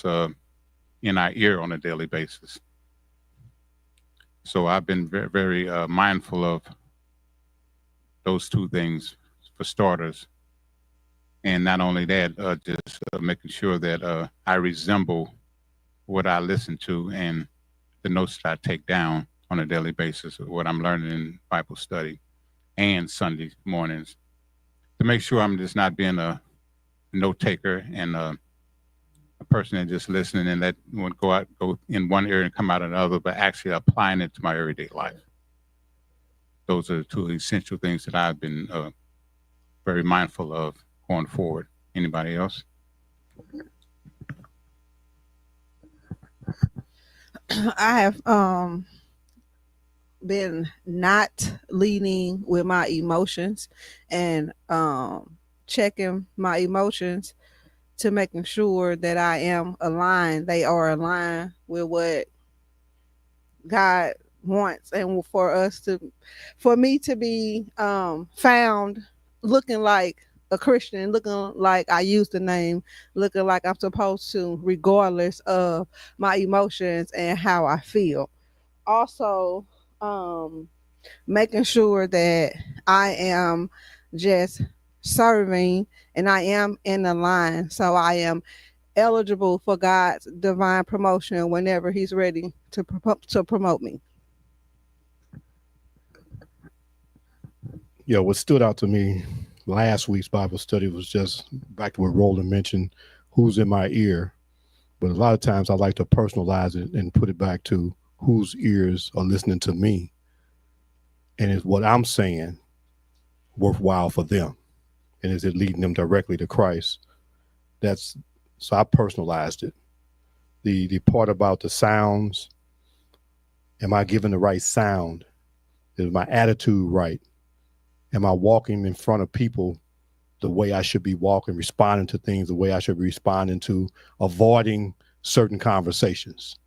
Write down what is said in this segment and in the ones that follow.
who's in our ear on a daily basis. So I've been very, very mindful of those two things for starters. And not only that, just making sure that I resemble what I listen to and the notes that I take down on a daily basis, what I'm learning in Bible study and Sunday mornings, to make sure I'm just not being a note taker and a person that just listening and let one go in one area and come out in another, but actually applying it to my everyday life. Those are the two essential things that I've been very mindful of going forward. Anybody else? I have been not leading with my emotions and checking my emotions to making sure that I am aligned. They are aligned with what God wants, and for me to be found looking like a Christian, looking like I use the name, looking like I'm supposed to, regardless of my emotions and how I feel. Also, um, making sure that I am just serving and I am in the line, so I am eligible for God's divine promotion whenever He's ready to promote me. Yeah, what stood out to me last week's Bible study was just back to what Roland mentioned, who's in my ear. But a lot of times I like to personalize it and put it back to whose ears are listening to me. And is what I'm saying worthwhile for them? And is it leading them directly to Christ? That's so I personalized it. The part about the sounds, am I giving the right sound? Is my attitude right? Am I walking in front of people the way I should be walking, responding to things the way I should be responding to, avoiding certain conversations,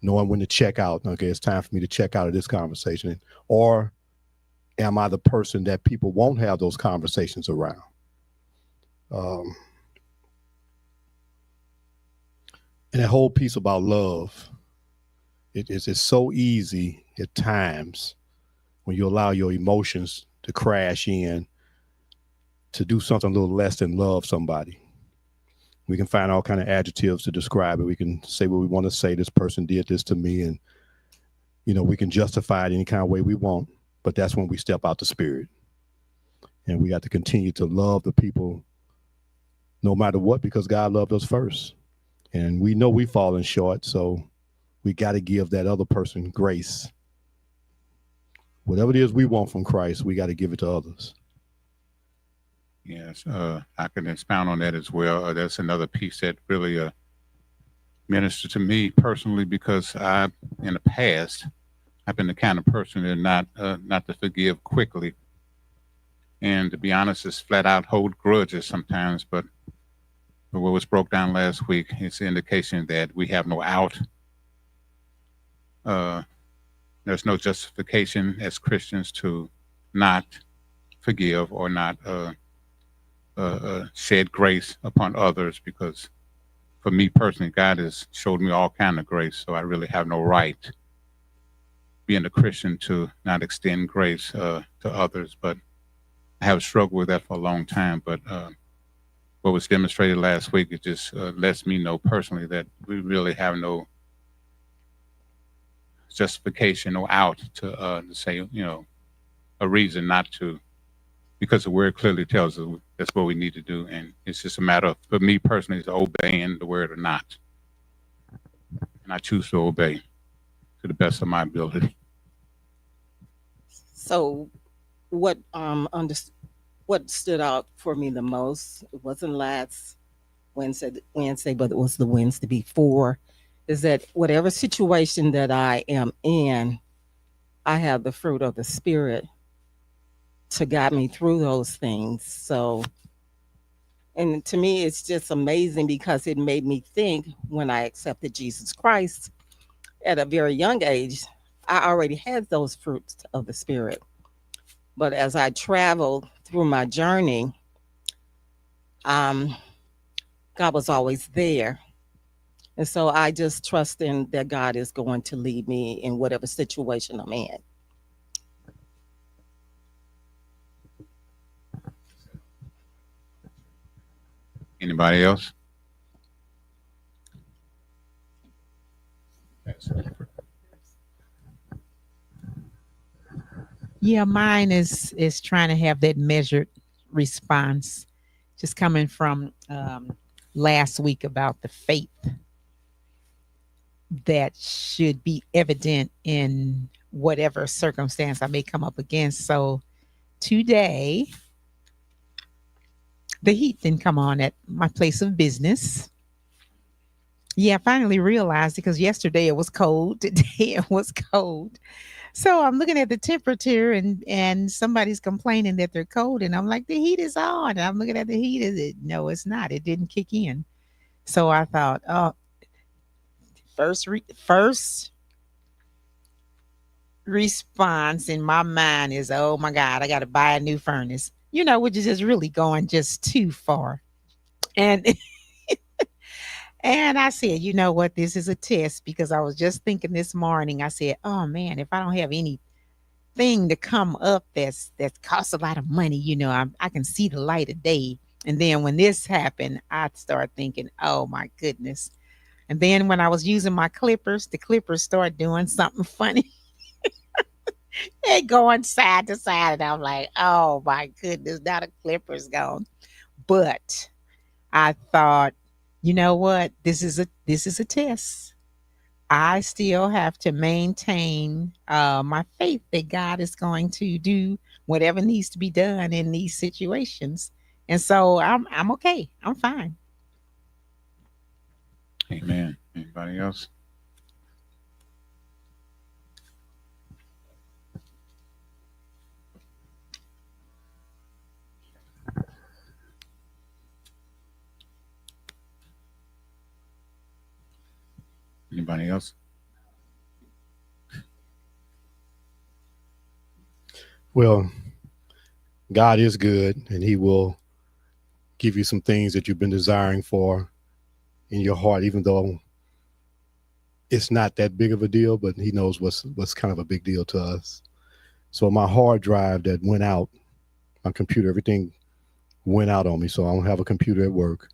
knowing when to check out? Okay, it's time for me to check out of this conversation. Or am I the person that people won't have those conversations around? And that whole piece about love, it's so easy at times when you allow your emotions to crash in to do something a little less than love somebody. We can find all kind of adjectives to describe it. We can say what we want to say. This person did this to me, and we can justify it any kind of way we want. But that's when we step out the spirit, and we got to continue to love the people, no matter what, because God loved us first, and we know we've fallen short. So we got to give that other person grace. Whatever it is we want from Christ, we got to give it to others. Yes, I can expound on that as well. That's another piece that really ministered to me personally, because in the past, I've been the kind of person that not to forgive quickly, and to be honest, is flat out hold grudges sometimes. But what was broke down last week is an indication that we have no out. There's no justification as Christians to not forgive or not shed grace upon others, because for me personally, God has showed me all kind of grace, so I really have no right, being a Christian, to not extend grace to others. But I have struggled with that for a long time. But what was demonstrated last week, it just lets me know personally that we really have no justification or out to say, a reason not to, because the word clearly tells us that's what we need to do. And it's just a matter of, for me personally, is obeying the word or not. And I choose to obey to the best of my ability. So what stood out for me the most, it wasn't last Wednesday, but it was the Wednesday before, is that whatever situation that I am in, I have the fruit of the Spirit to guide me through those things. So, and to me, it's just amazing, because it made me think, when I accepted Jesus Christ at a very young age, I already had those fruits of the Spirit. But as I traveled through my journey, God was always there. And so I just trust in that God is going to lead me in whatever situation I'm in. Anybody else? Yeah, mine is trying to have that measured response, just coming from last week about the faith that should be evident in whatever circumstance I may come up against. So today, the heat didn't come on at my place of business. Yeah, I finally realized because yesterday it was cold, today it was cold. So I'm looking at the temperature and somebody's complaining that they're cold and I'm like the heat is on. And I'm looking at the heat, is it? No, it's not. It didn't kick in. So I thought, oh, first response in my mind is, oh my God, I got to buy a new furnace. Which is just really going just too far. And and I said, you know what, this is a test because I was just thinking this morning. I said, oh man, if I don't have anything to come up that costs a lot of money, I can see the light of day. And then when this happened, I started thinking, oh my goodness. And then when I was using my clippers, the clippers started doing something funny. They going side to side, and I'm like, oh my goodness, now the clippers gone. But I thought, you know what? This is a test. I still have to maintain my faith that God is going to do whatever needs to be done in these situations, and so I'm okay. I'm fine. Amen. Anybody else? Anybody else? Well, God is good, and He will give you some things that you've been desiring for in your heart, even though it's not that big of a deal, but He knows what's kind of a big deal to us. So my hard drive that went out, my computer, everything went out on me. So I don't have a computer at work.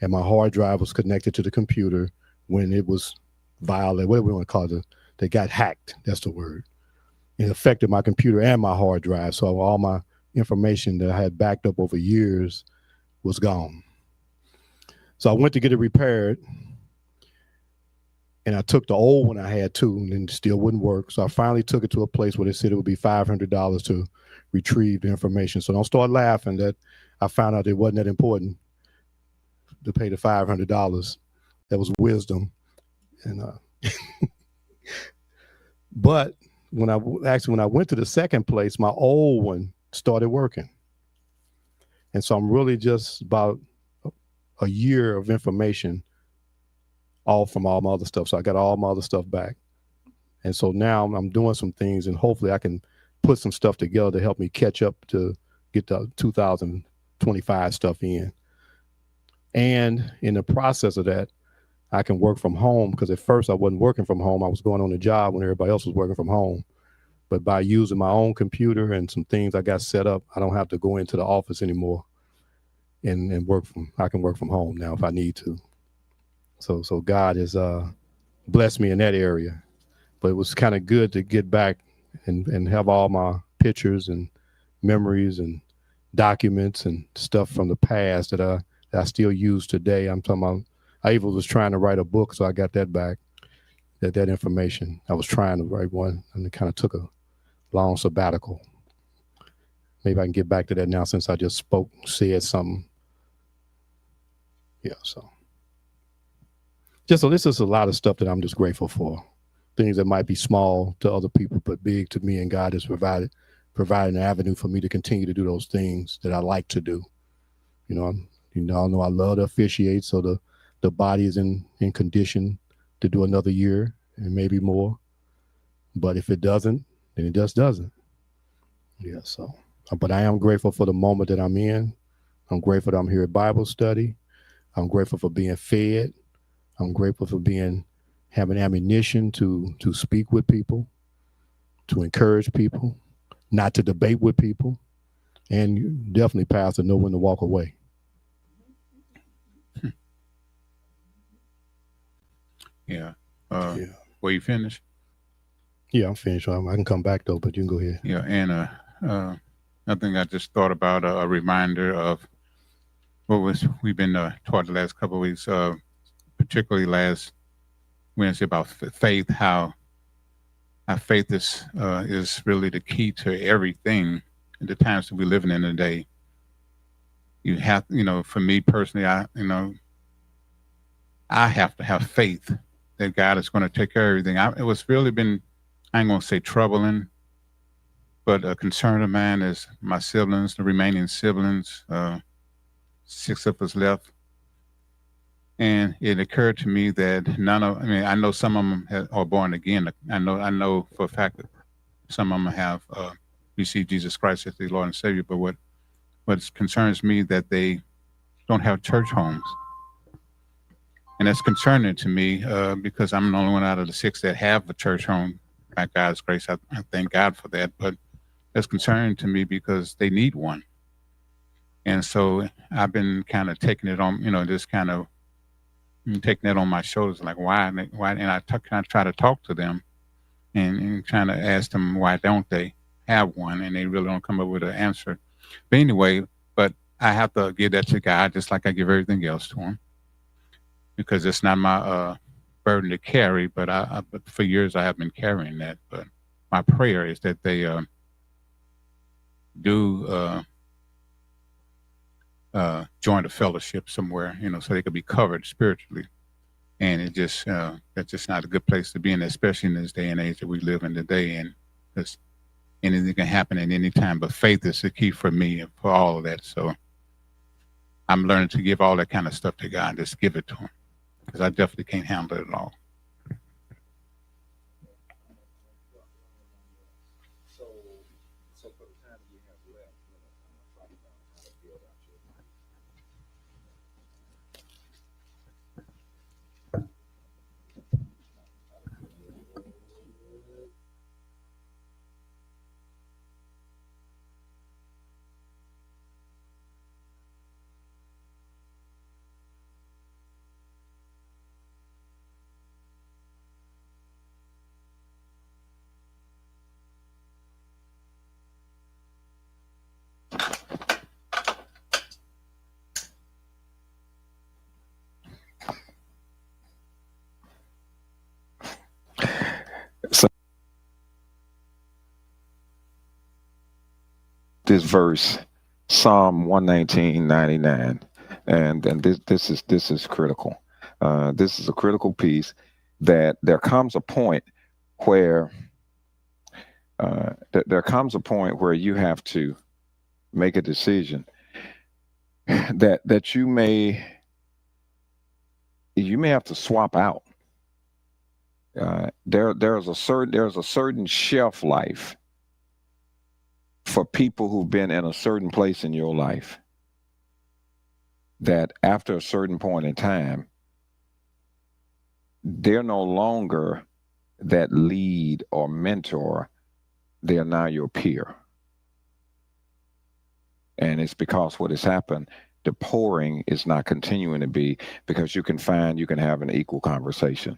And my hard drive was connected to the computer when it was violated, whatever we want to call it. They got hacked. That's the word. It affected my computer and my hard drive. So all my information that I had backed up over years was gone. So I went to get it repaired. And I took the old one I had too, and it still wouldn't work. So I finally took it to a place where they said it would be $500 to retrieve the information. So don't start laughing that I found out it wasn't that important to pay the $500. That was wisdom. And but when I went to the second place, my old one started working. And so I'm really just about a year of information off from all my other stuff. So I got all my other stuff back. And so now I'm doing some things, and hopefully I can put some stuff together to help me catch up to get the 2025 stuff in. And in the process of that, I can work from home, because at first I wasn't working from home. I was going on a job when everybody else was working from home. But by using my own computer and some things I got set up, I don't have to go into the office anymore and I can work from home now if I need to. So God has blessed me in that area. But it was kind of good to get back and have all my pictures and memories and documents and stuff from the past that I still use today. I'm talking about, I even was trying to write a book, so I got that back, that information. I was trying to write one, and it kind of took a long sabbatical. Maybe I can get back to that now since I just said something. Yeah, so this is a lot of stuff that I'm just grateful for. Things that might be small to other people, but big to me, and God has provided an avenue for me to continue to do those things that I like to do. I know I love to officiate, so the body is in condition to do another year and maybe more. But if it doesn't, then it just doesn't. Yeah, so, but I am grateful for the moment that I'm in. I'm grateful that I'm here at Bible study. I'm grateful for being fed. I'm grateful for having ammunition to speak with people, to encourage people, not to debate with people, and you definitely, Pastor, know when to walk away. Yeah. Yeah. Were you finished? Yeah, I'm finished. I can come back though, but you can go ahead. Yeah, and I think I just thought about a reminder of what we've been taught the last couple of weeks, particularly last Wednesday about faith. How our faith is really the key to everything in the times that we're living in today. You have, for me personally, I have to have faith that God is going to take care of everything. It was really been, I ain't going to say troubling, but a concern of mine is my siblings, the remaining siblings, 6 of us left. And it occurred to me that I know some of them are born again. I know for a fact that some of them have received Jesus Christ as their Lord and Savior. But what concerns me that they don't have church homes. And that's concerning to me because I'm the only one out of the 6 that have a church home. By God's grace, I thank God for that. But that's concerning to me because they need one. And so I've been kind of taking it on, just kind of taking it on my shoulders, like why? And I kind of try to talk to them and trying to ask them why don't they have one, and they really don't come up with an answer. But anyway, I have to give that to God just like I give everything else to Him, because it's not my burden to carry. But but for years I have been carrying that. But my prayer is that they do join a fellowship somewhere, so they could be covered spiritually. And it just that's just not a good place to be in, especially in this day and age that we live in today. And just anything can happen at any time. But faith is the key for me and for all of that. So I'm learning to give all that kind of stuff to God, just give it to Him, because I definitely can't handle it all. This verse, Psalm 119:99, and this is critical. This is a critical piece, that there comes a point where you have to make a decision that you may have to swap out. There's a certain shelf life for people who've been in a certain place in your life, that after a certain point in time, they're no longer that lead or mentor. They are now your peer. And it's because what has happened, the pouring is not continuing to be, because you can have an equal conversation.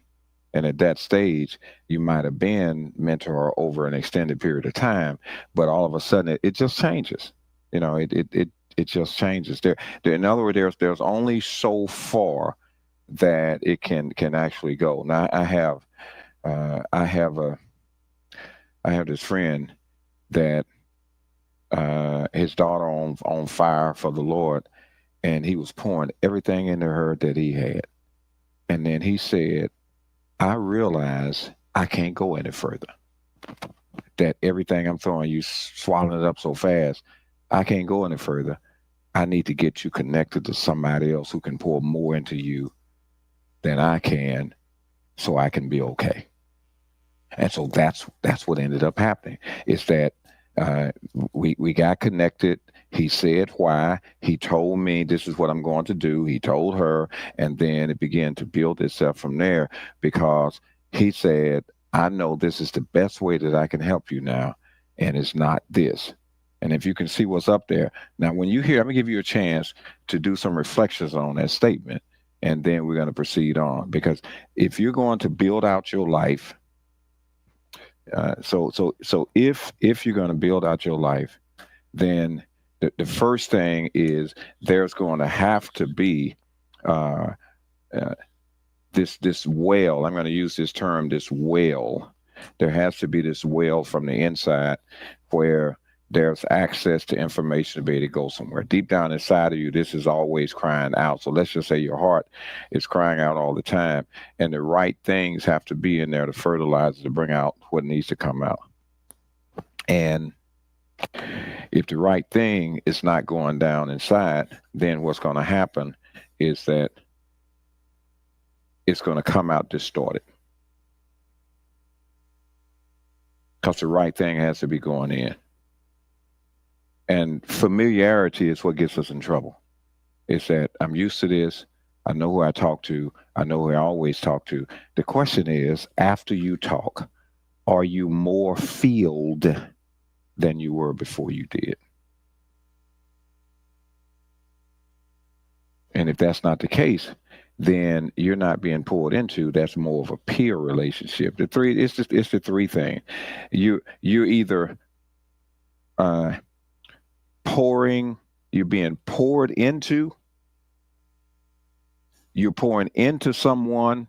And at that stage, you might have been mentor over an extended period of time, but all of a sudden it just changes. It just changes. In other words, there's only so far that it can actually go. Now I have this friend that his daughter on fire for the Lord, and he was pouring everything into her that he had, and then he said, I realize I can't go any further. That everything I'm throwing, you swallowing it up so fast, I can't go any further. I need to get you connected to somebody else who can pour more into you than I can, so I can be okay. And so that's what ended up happening, is that we got connected. He said why. He told me this is what I'm going to do. He told her, and then it began to build itself from there because he said, I know this is the best way that I can help you now, and it's not this. And if you can see what's up there. Now, when you hear, I'm going to give you a chance to do some reflections on that statement, and then we're going to proceed on. Because if you're going to build out your life, so if you're going to build out your life, then the first thing is there's going to have to be this well. I'm going to use this term, this well. There has to be this well from the inside where there's access to information to be able to go somewhere. Deep down inside of you, this is always crying out. So let's just say your heart is crying out all the time, and the right things have to be in there to fertilize, to bring out what needs to come out. And if the right thing is not going down inside, then what's going to happen is that it's going to come out distorted. Because the right thing has to be going in. And familiarity is what gets us in trouble. It's that I'm used to this. I know who I talk to. I know who I always talk to. The question is, after you talk, are you more filled than you were before you did? And if that's not the case, then you're not being poured into. That's more of a peer relationship. It's the three things. You're either you're being poured into, you're pouring into someone,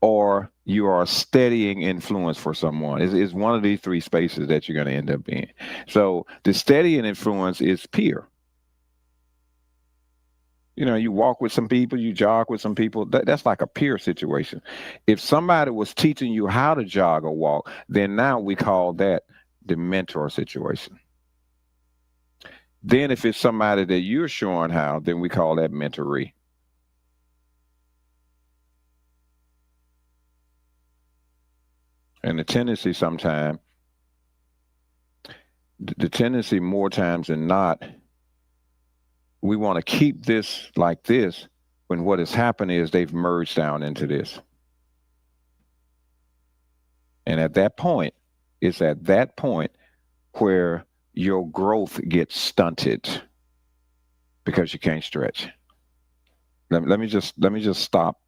or you are a steadying influence for someone. It's one of these three spaces that you're going to end up in. So the steadying influence is peer. You know, you walk with some people, you jog with some people. That's like a peer situation. If somebody was teaching you how to jog or walk, then now we call that the mentor situation. Then if it's somebody that you're showing how, then we call that mentoree. And the tendency sometimes, the tendency more times than not, we want to keep this like this when what has happened is they've merged down into this. And at that point, it's at that point where your growth gets stunted because you can't stretch. Let me just stop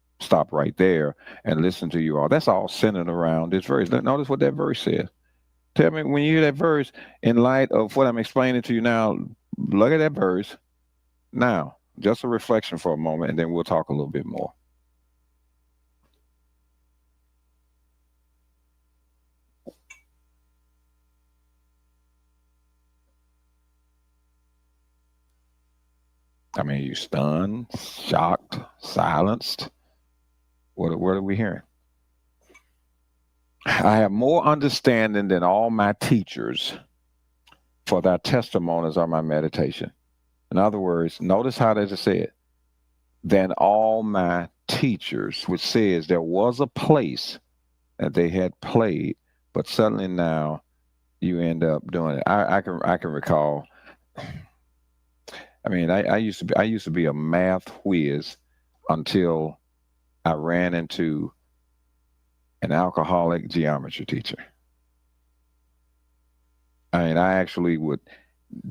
right there and listen to you all. That's all centered around this verse. Notice what that verse says. Tell me when you hear that verse, in light of what I'm explaining to you now, look at that verse. Now, just a reflection for a moment, and then we'll talk a little bit more. I mean, you stunned, shocked, silenced. What are we hearing? I have more understanding than all my teachers, for thy testimonies are my meditation. In other words, notice how that is said. Than all my teachers, which says there was a place that they had played, but suddenly now you end up doing it. I can recall. I mean, I used to be a math whiz until I ran into an alcoholic geometry teacher. I mean, I actually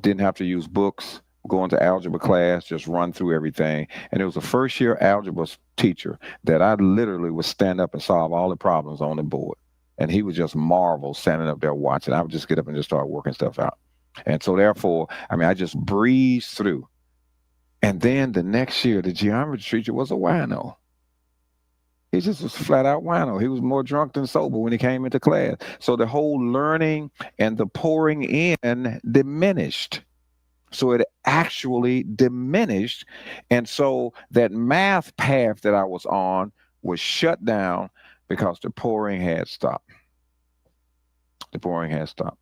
didn't have to use books, go into algebra class, just run through everything. And it was a first year algebra teacher that I literally would stand up and solve all the problems on the board. And he would just marvel standing up there watching. I would just get up and just start working stuff out. And so therefore, I mean, I just breezed through. And then the next year, the geometry teacher was a wino. He just was flat out wino. He was more drunk than sober when he came into class. So the whole learning and the pouring in diminished. So it actually diminished. And so that math path that I was on was shut down because the pouring had stopped. The pouring had stopped.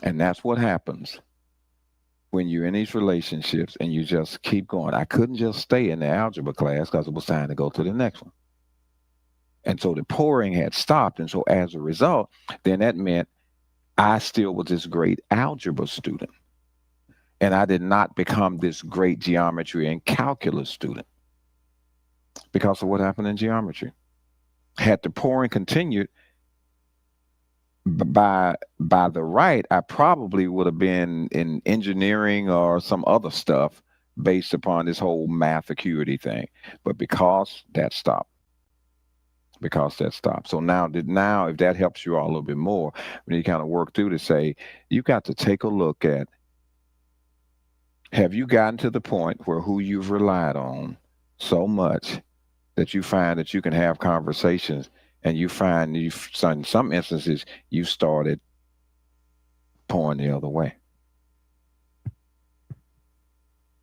And that's what happens when you're in these relationships and you just keep going. I couldn't just stay in the algebra class because it was time to go to the next one. And so the pouring had stopped. And so as a result, then that meant I still was this great algebra student. And I did not become this great geometry and calculus student because of what happened in geometry. Had the pouring continued, by the right, I probably would have been in engineering or some other stuff based upon this whole math acuity thing. But because that stopped. So now if that helps you all a little bit more, when you kind of work through to say, you got to take a look at, have you gotten to the point where who you've relied on so much that you find that you can have conversations, and you find in some instances you started pouring the other way.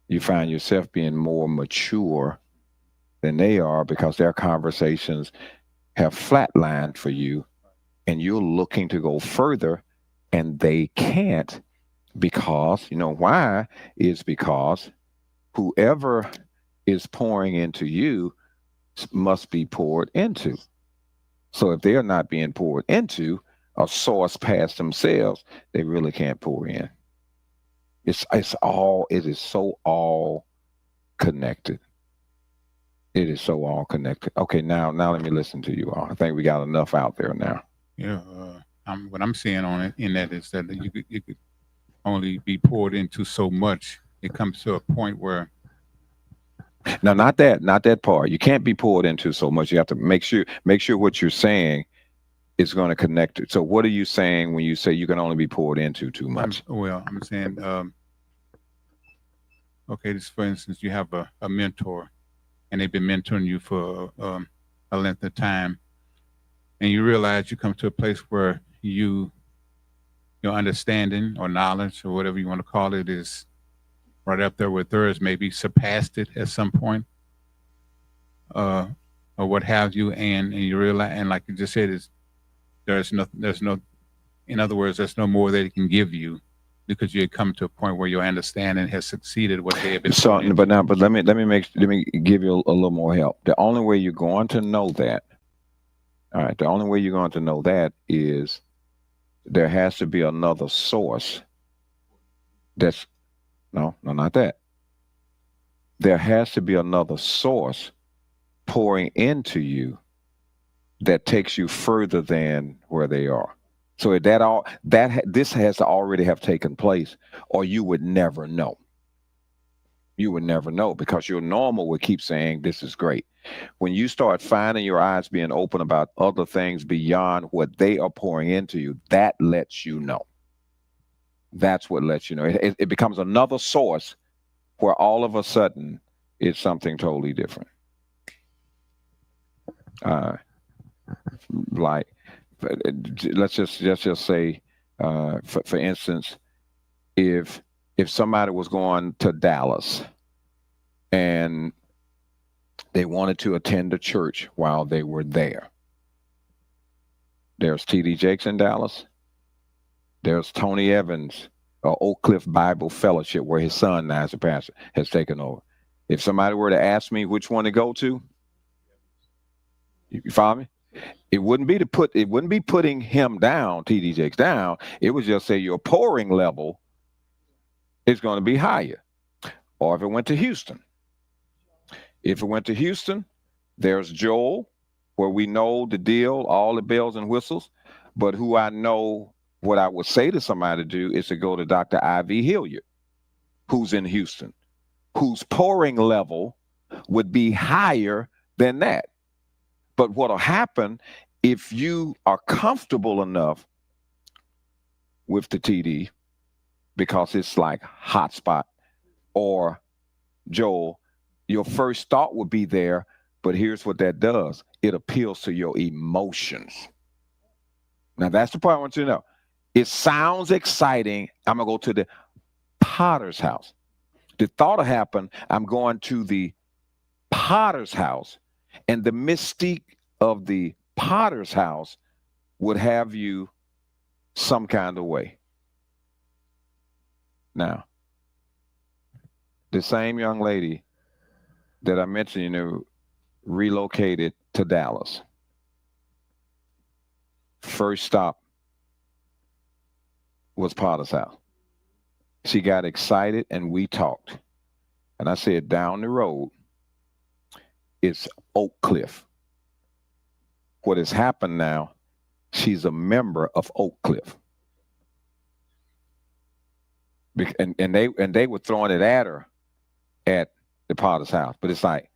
You find yourself being more mature than they are because their conversations have flatlined for you, and you're looking to go further and they can't, because you know why? Is because whoever is pouring into you must be poured into. So if they're not being poured into, a source past themselves, they really can't pour in. It is so all connected. It is so all connected. Okay, now let me listen to you all. I think we got enough out there now. Yeah, what I'm seeing on it in that is that you could only be poured into so much. It comes to a point where Now, not that part. You can't be poured into so much. You have to make sure what you're saying is going to connect it. So what are you saying when you say you can only be poured into too much? I'm saying, okay, this, for instance, you have a mentor, and they've been mentoring you for a length of time, and you realize you come to a place where your understanding or knowledge or whatever you want to call it is right up there with theirs, maybe surpassed it at some point, or what have you, and you realize, and like you just said, is there's no, in other words, there's no more they can give you, because you had come to a point where your understanding has succeeded what they have been. So, but let me give you a little more help. The only way you're going to know that, all right, the only way you're going to know that is there has to be another source. That's no, not that. There has to be another source pouring into you that takes you further than where they are. So this has to already have taken place, or you would never know. You would never know, because your normal would keep saying this is great. When you start finding your eyes being open about other things beyond what they are pouring into you, that lets you know. That's what lets you know. It becomes another source where all of a sudden it's something totally different. Like, let's just say, for instance, if somebody was going to Dallas and they wanted to attend a church while they were there, there's T.D. Jakes in Dallas. There's Tony Evans, Oak Cliff Bible Fellowship, where his son now is a pastor, has taken over. If somebody were to ask me which one to go to, you follow me? It wouldn't be putting him down, T.D. Jakes down. It would just say your pouring level is going to be higher. Or if it went to Houston. If it went to Houston, there's Joel, where we know the deal, all the bells and whistles. But who I know, what I would say to somebody to do is to go to Dr. I.V. Hilliard, who's in Houston, whose pouring level would be higher than that. But what'll happen, if you are comfortable enough with the TD, because it's like hotspot, or Joel, your first thought would be there, but here's what that does. It appeals to your emotions. Now, that's the part I want you to know. It sounds exciting. I'm going to go to the Potter's house. The thought will happen, I'm going to the Potter's house, and the mystique of the Potter's house would have you some kind of way. Now, the same young lady that I mentioned, relocated to Dallas. first stop was Potter's house. She got excited and we talked. And I said, down the road, it's Oak Cliff. What has happened now, she's a member of Oak Cliff. And they were throwing it at her at the Potter's house. But it's like,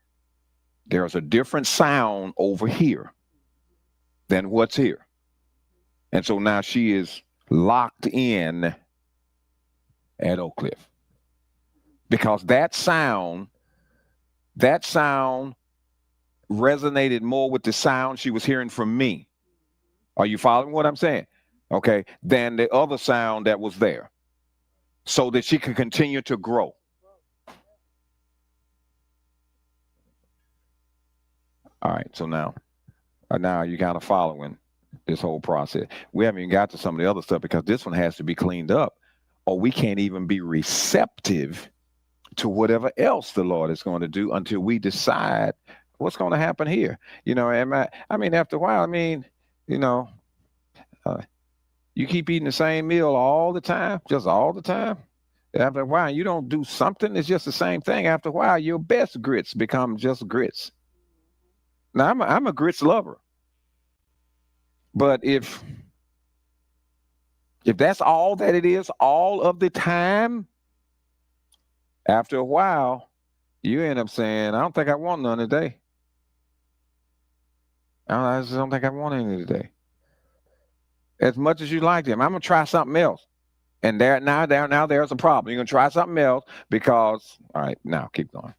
there's a different sound over here than what's here. And so now she is locked in at Oak Cliff. Because that sound resonated more with the sound she was hearing from me. Are you following what I'm saying? Okay. Than the other sound that was there. So that she could continue to grow. All right. So now you're kind of following this whole process. We haven't even got to some of the other stuff because this one has to be cleaned up, or we can't even be receptive to whatever else the Lord is going to do until we decide what's going to happen here. You know, after a while, you keep eating the same meal all the time, just all the time. After a while, you don't do something, it's just the same thing. After a while, your best grits become just grits. Now, I'm a grits lover. But if that's all that it is, all of the time, after a while, you end up saying, I don't think I want none today. I just don't think I want any today. As much as you like them, I'm going to try something else. And now there's a problem. You're going to try something else because, all right, now keep going.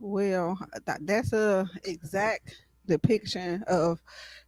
Well, that's a exact depiction of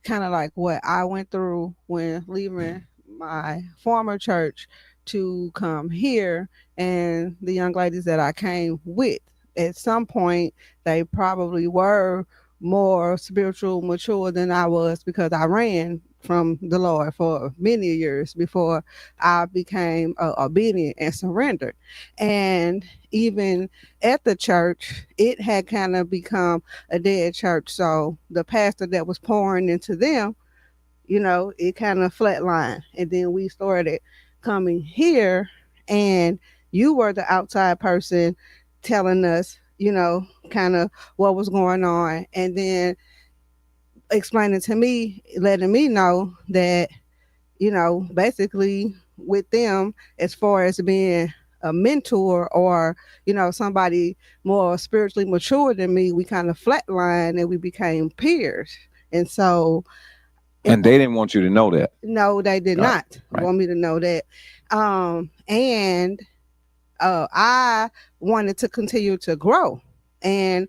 kind of like what I went through when leaving my former church to come here, and the young ladies that I came with. At some point, they probably were more spiritual mature than I was because I ran from the Lord for many years before I became obedient and surrendered. And even at the church, it had kind of become a dead church. So the pastor that was pouring into them, it kind of flatlined. And then we started coming here, and you were the outside person telling us, kind of what was going on. And then explaining to me, letting me know that, basically with them, as far as being a mentor or, somebody more spiritually mature than me, we kind of flatlined and we became peers. And so. And they didn't want you to know that. No, they did not want me to know that. And I wanted to continue to grow and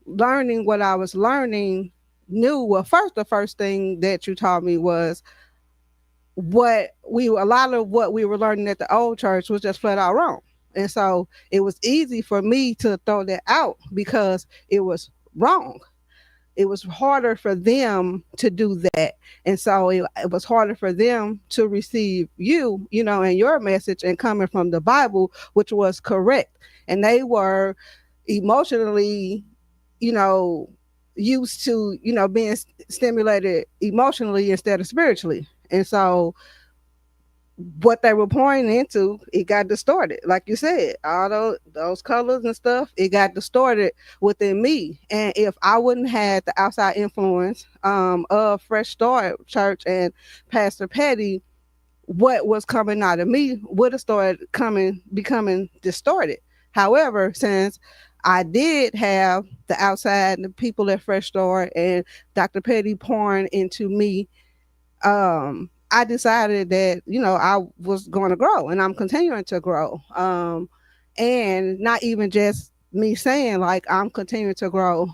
learning what I was learning. The first thing that you taught me was a lot of what we were learning at the old church was just flat out wrong. And so it was easy for me to throw that out because it was wrong. It was harder for them to do that. And so it was harder for them to receive you, and your message and coming from the Bible, which was correct. And they were emotionally, used to, being stimulated emotionally instead of spiritually. And so what they were pouring into, it got distorted. Like you said, all those colors and stuff, it got distorted within me. And if I wouldn't have the outside influence of Fresh Start Church and Pastor Petty, what was coming out of me would have started becoming distorted. However, since I did have the outside, the people at Fresh Start and Dr. Petty pouring into me, I decided that, I was going to grow, and I'm continuing to grow. And not even just me saying like I'm continuing to grow.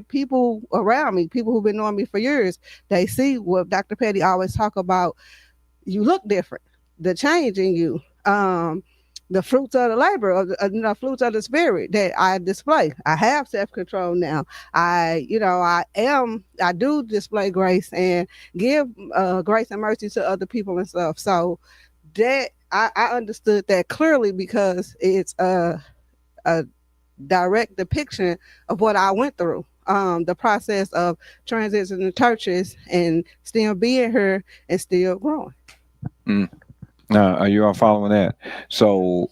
People around me, people who've been knowing me for years, they see what Dr. Petty always talk about. You look different, the change in you, the fruits of the labor, of the fruits of the spirit that I display. I have self-control now. I do display grace and give grace and mercy to other people and stuff. So that I understood that clearly because it's a direct depiction of what I went through. the process of transitioning churches and still being here and still growing. Now, are you all following that? So,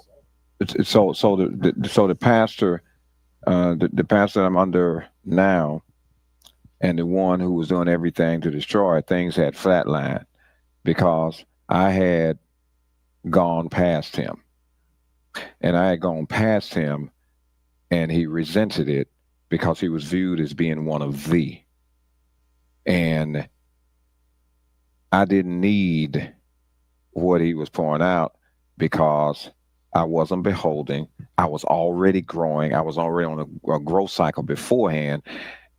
so the pastor, the pastor I'm under now, and the one who was doing everything to destroy things had flatlined because I had gone past him, and I had gone past him, and he resented it because he was viewed as being one of the, and I didn't need what he was pouring out because I wasn't beholding. I was already growing. I was already on a growth cycle beforehand,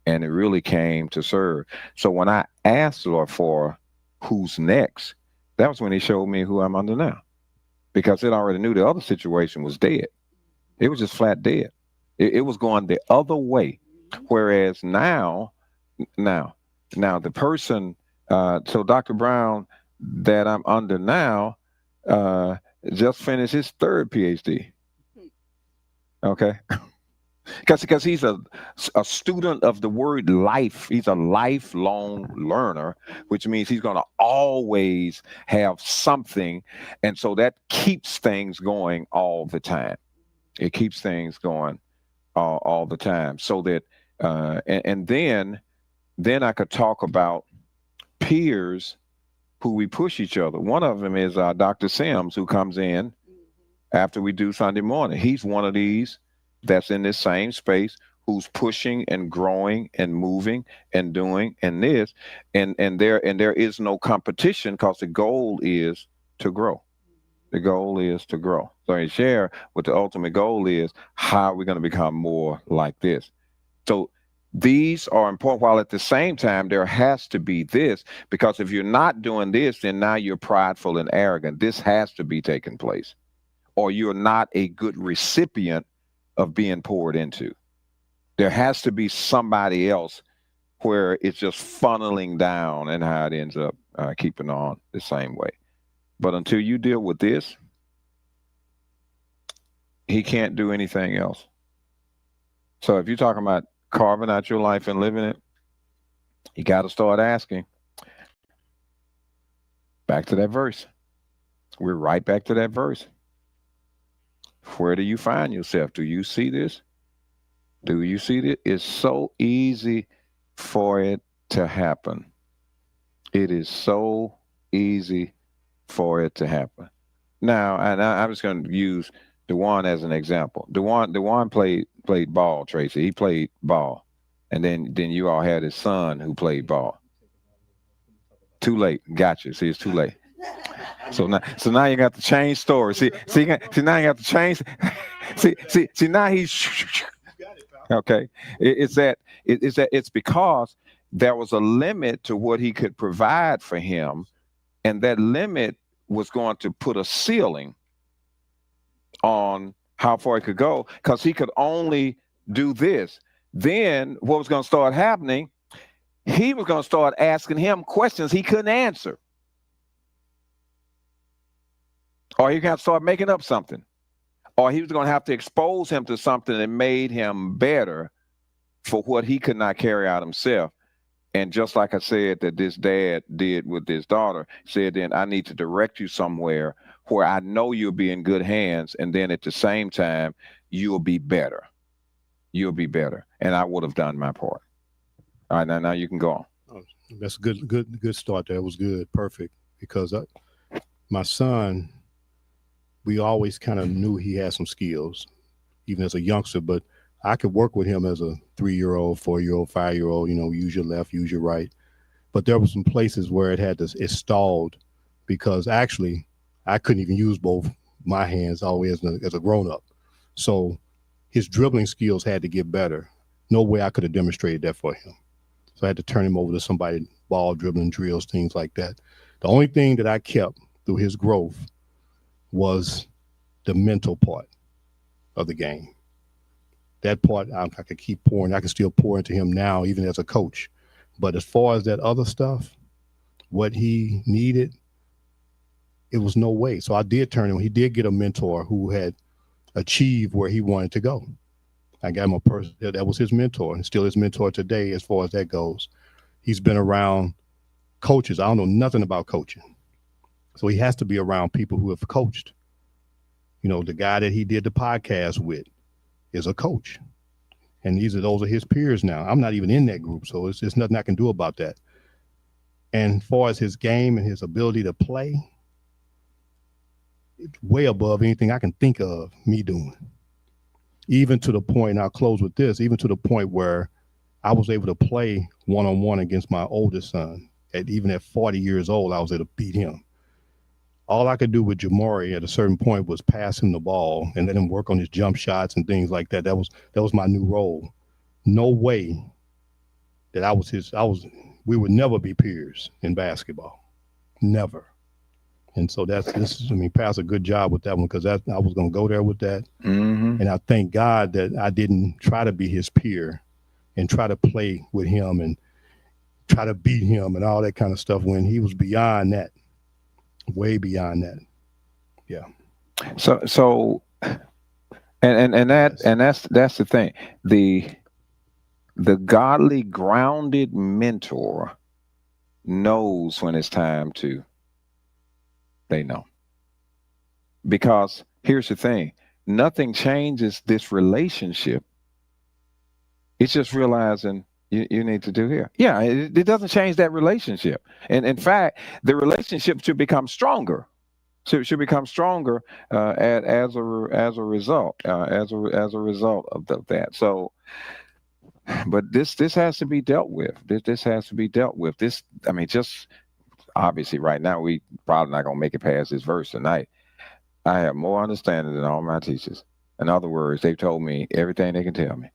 and it really came to serve. So when I asked the Lord for who's next, that was when he showed me who I'm under now, because it already knew the other situation was dead. It was just flat dead. It was going the other way. Whereas now the person, so Dr. Brown that I'm under now, just finished his third PhD. Okay. Because he's a student of the word life. He's a lifelong learner, which means he's going to always have something. And so that keeps things going all the time. It keeps things going all the time. So that, and then I could talk about peers who we push each other. One of them is Dr. Sims, who comes in after we do Sunday morning. He's one of these that's in this same space, who's pushing and growing and moving and doing and this, and there is no competition because the goal is to grow. The goal is to grow. So I share what the ultimate goal is. How are we going to become more like this? So these are important, while at the same time there has to be this, because if you're not doing this, then now you're prideful and arrogant. This has to be taking place, or you're not a good recipient of being poured into. There has to be somebody else where it's just funneling down, and how it ends up keeping on the same way. But until you deal with this, he can't do anything else. So if you're talking about carving out your life and living it, you got to start asking. Back to that verse. We're right back to that verse. Where do you find yourself? Do you see this? Do you see this? It's so easy for it to happen. It is so easy for it to happen. Now, and I'm just going to use DeJuan as an example. DeJuan played ball, Tracy. He played ball. And then you all had his son who played ball. Too late. Gotcha. See, it's too late. So now you got to change story. See, now you have to change. see, now he's okay. It's because there was a limit to what he could provide for him, and that limit was going to put a ceiling on how far he could go, because he could only do this. Then what was going to start happening? He was going to start asking him questions he couldn't answer. Or he got to start making up something. Or he was going to have to expose him to something that made him better for what he could not carry out himself. And just like I said that this dad did with his daughter, said, then I need to direct you somewhere where I know you'll be in good hands. And then at the same time, you'll be better. You'll be better. And I would have done my part. All right, now you can go on. Oh, that's a good start. That was good. Perfect. Because my son, we always kind of knew he had some skills, even as a youngster, but I could work with him as a 3-year-old, 4-year-old, 5-year-old, use your left, use your right. But there were some places where it stalled, because actually I couldn't even use both my hands always as a grown-up. So his dribbling skills had to get better. No way I could have demonstrated that for him. So I had to turn him over to somebody, ball dribbling drills, things like that. The only thing that I kept through his growth was the mental part of the game. That part I could keep pouring. I can still pour into him now, even as a coach. But as far as that other stuff, what he needed, it was no way. So I did turn him. He did get a mentor who had achieved where he wanted to go. I got him a person that was his mentor and still his mentor today as far as that goes. He's been around coaches. I don't know nothing about coaching. So he has to be around people who have coached. You know, the guy that he did the podcast with is a coach. And those are his peers now. I'm not even in that group, so it's nothing I can do about that. And as far as his game and his ability to play, it's way above anything I can think of me doing. Even to the point, and I'll close with this, even to the point where I was able to play one-on-one against my oldest son. Even at 40 years old, I was able to beat him. All I could do with Jamari at a certain point was pass him the ball and let him work on his jump shots and things like that. That was my new role. No way that we would never be peers in basketball. Never. And so Pastor, good job with that one, because I was going to go there with that. Mm-hmm. And I thank God that I didn't try to be his peer and try to play with him and try to beat him and all that kind of stuff when he was beyond that, way beyond that. Yeah. So, that's the thing. The godly, grounded mentor knows when it's time to. They know. Because here's the thing, nothing changes this relationship. It's just realizing you need to do here. Yeah, it doesn't change that relationship. And in fact, the relationship should become stronger. Should become stronger as a result of that. So, but this has to be dealt with. This has to be dealt with. Just obviously right now we probably not gonna make it past this verse tonight. I have more understanding than all my teachers. In other words, they've told me everything they can tell me.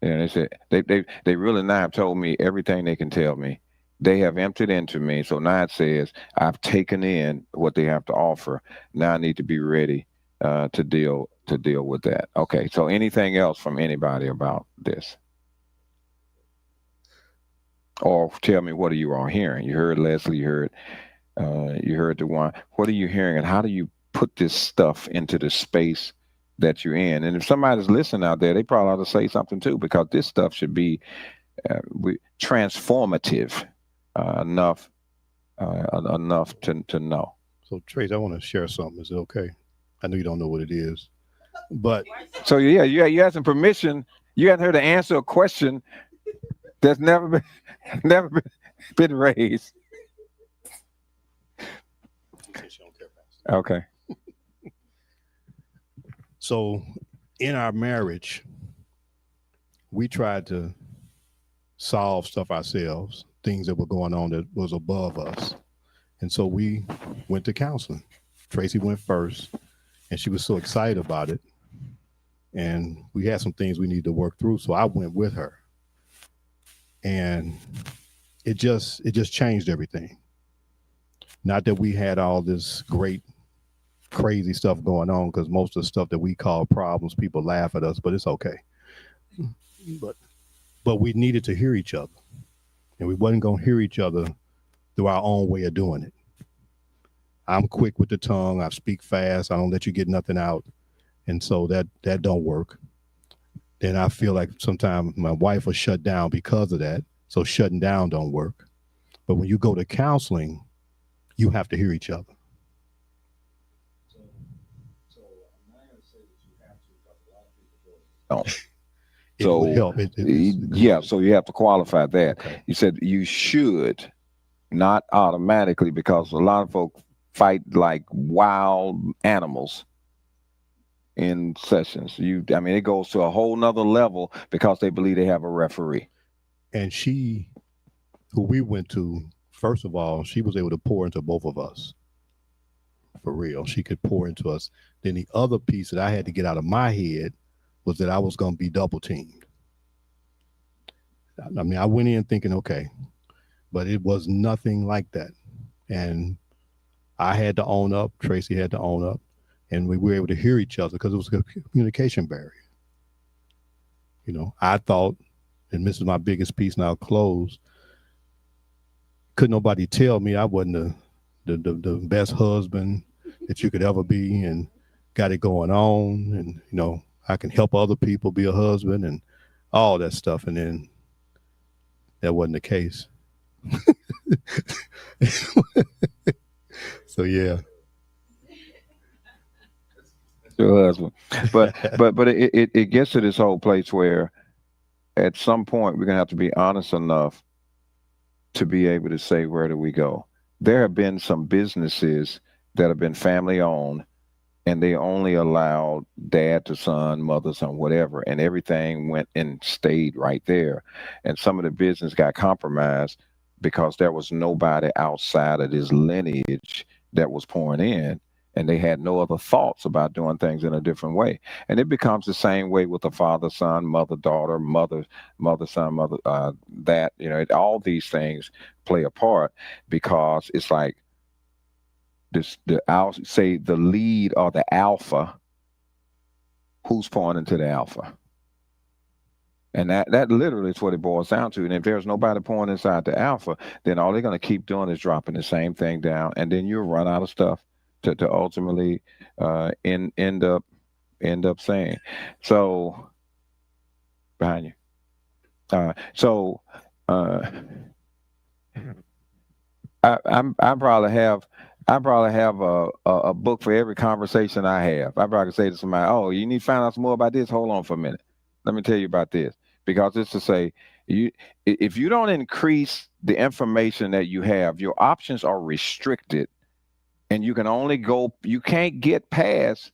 And they said they really now have told me everything they can tell me. They have emptied into me. So now it says I've taken in what they have to offer. Now I need to be ready to deal with that. Okay. So anything else from anybody about this? Or tell me, what are you all hearing? You heard Leslie, you heard DeJuan. What are you hearing, and how do you put this stuff into the space that you're in? And if somebody's listening out there, they probably ought to say something too, because this stuff should be transformative enough to know. So Trace, I want to share something. Is it okay? I know you don't know what it is, but so you asking permission. You hadn't heard to answer a question that's never been raised. Okay. So in our marriage, we tried to solve stuff ourselves, things that were going on that was above us. And so we went to counseling. Tracy went first, and she was so excited about it. And we had some things we needed to work through. So I went with her. And it just changed everything. Not that we had all this great, crazy stuff going on, because most of the stuff that we call problems, people laugh at us, but it's okay. But we needed to hear each other. And we wasn't going to hear each other through our own way of doing it. I'm quick with the tongue. I speak fast. I don't let you get nothing out. And so that don't work. Then I feel like sometimes my wife will shut down because of that. So shutting down don't work. But when you go to counseling, you have to hear each other. So I'm not going to say that you have to, because a lot of people don't. So it would help. So you have to qualify that. Okay. You said you should, not automatically, because a lot of folks fight like wild animals in sessions. It goes to a whole nother level because they believe they have a referee. And she, who we went to, first of all, she was able to pour into both of us. For real. She could pour into us. Then the other piece that I had to get out of my head was that I was going to be double teamed. I went in thinking, okay, but it was nothing like that. And I had to own up. Tracy had to own up. And we were able to hear each other because it was a communication barrier. You know, I thought, and this is my biggest piece, and I'll close, couldn't nobody tell me I wasn't the best husband that you could ever be and got it going on. And, I can help other people be a husband and all that stuff. And then that wasn't the case. So yeah. Your husband. But it gets to this whole place where at some point we're gonna have to be honest enough to be able to say, where do we go? There have been some businesses that have been family owned, and they only allowed dad to son, mother son, whatever, and everything went and stayed right there. And some of the business got compromised because there was nobody outside of this lineage that was pouring in. And they had no other thoughts about doing things in a different way. And it becomes the same way with the father, son, mother, daughter, mother, son, mother, that, all these things play a part because it's like, I'll say the lead or the alpha, who's pouring into the alpha. And that literally is what it boils down to. And if there's nobody pouring inside the alpha, then all they're going to keep doing is dropping the same thing down. And then you'll run out of stuff to ultimately end up saying. So behind you. I probably have a book for every conversation I have. I probably say to somebody, "Oh, you need to find out some more about this. Hold on for a minute. Let me tell you about this." Because it's to say, if you don't increase the information that you have, your options are restricted, and you can't get past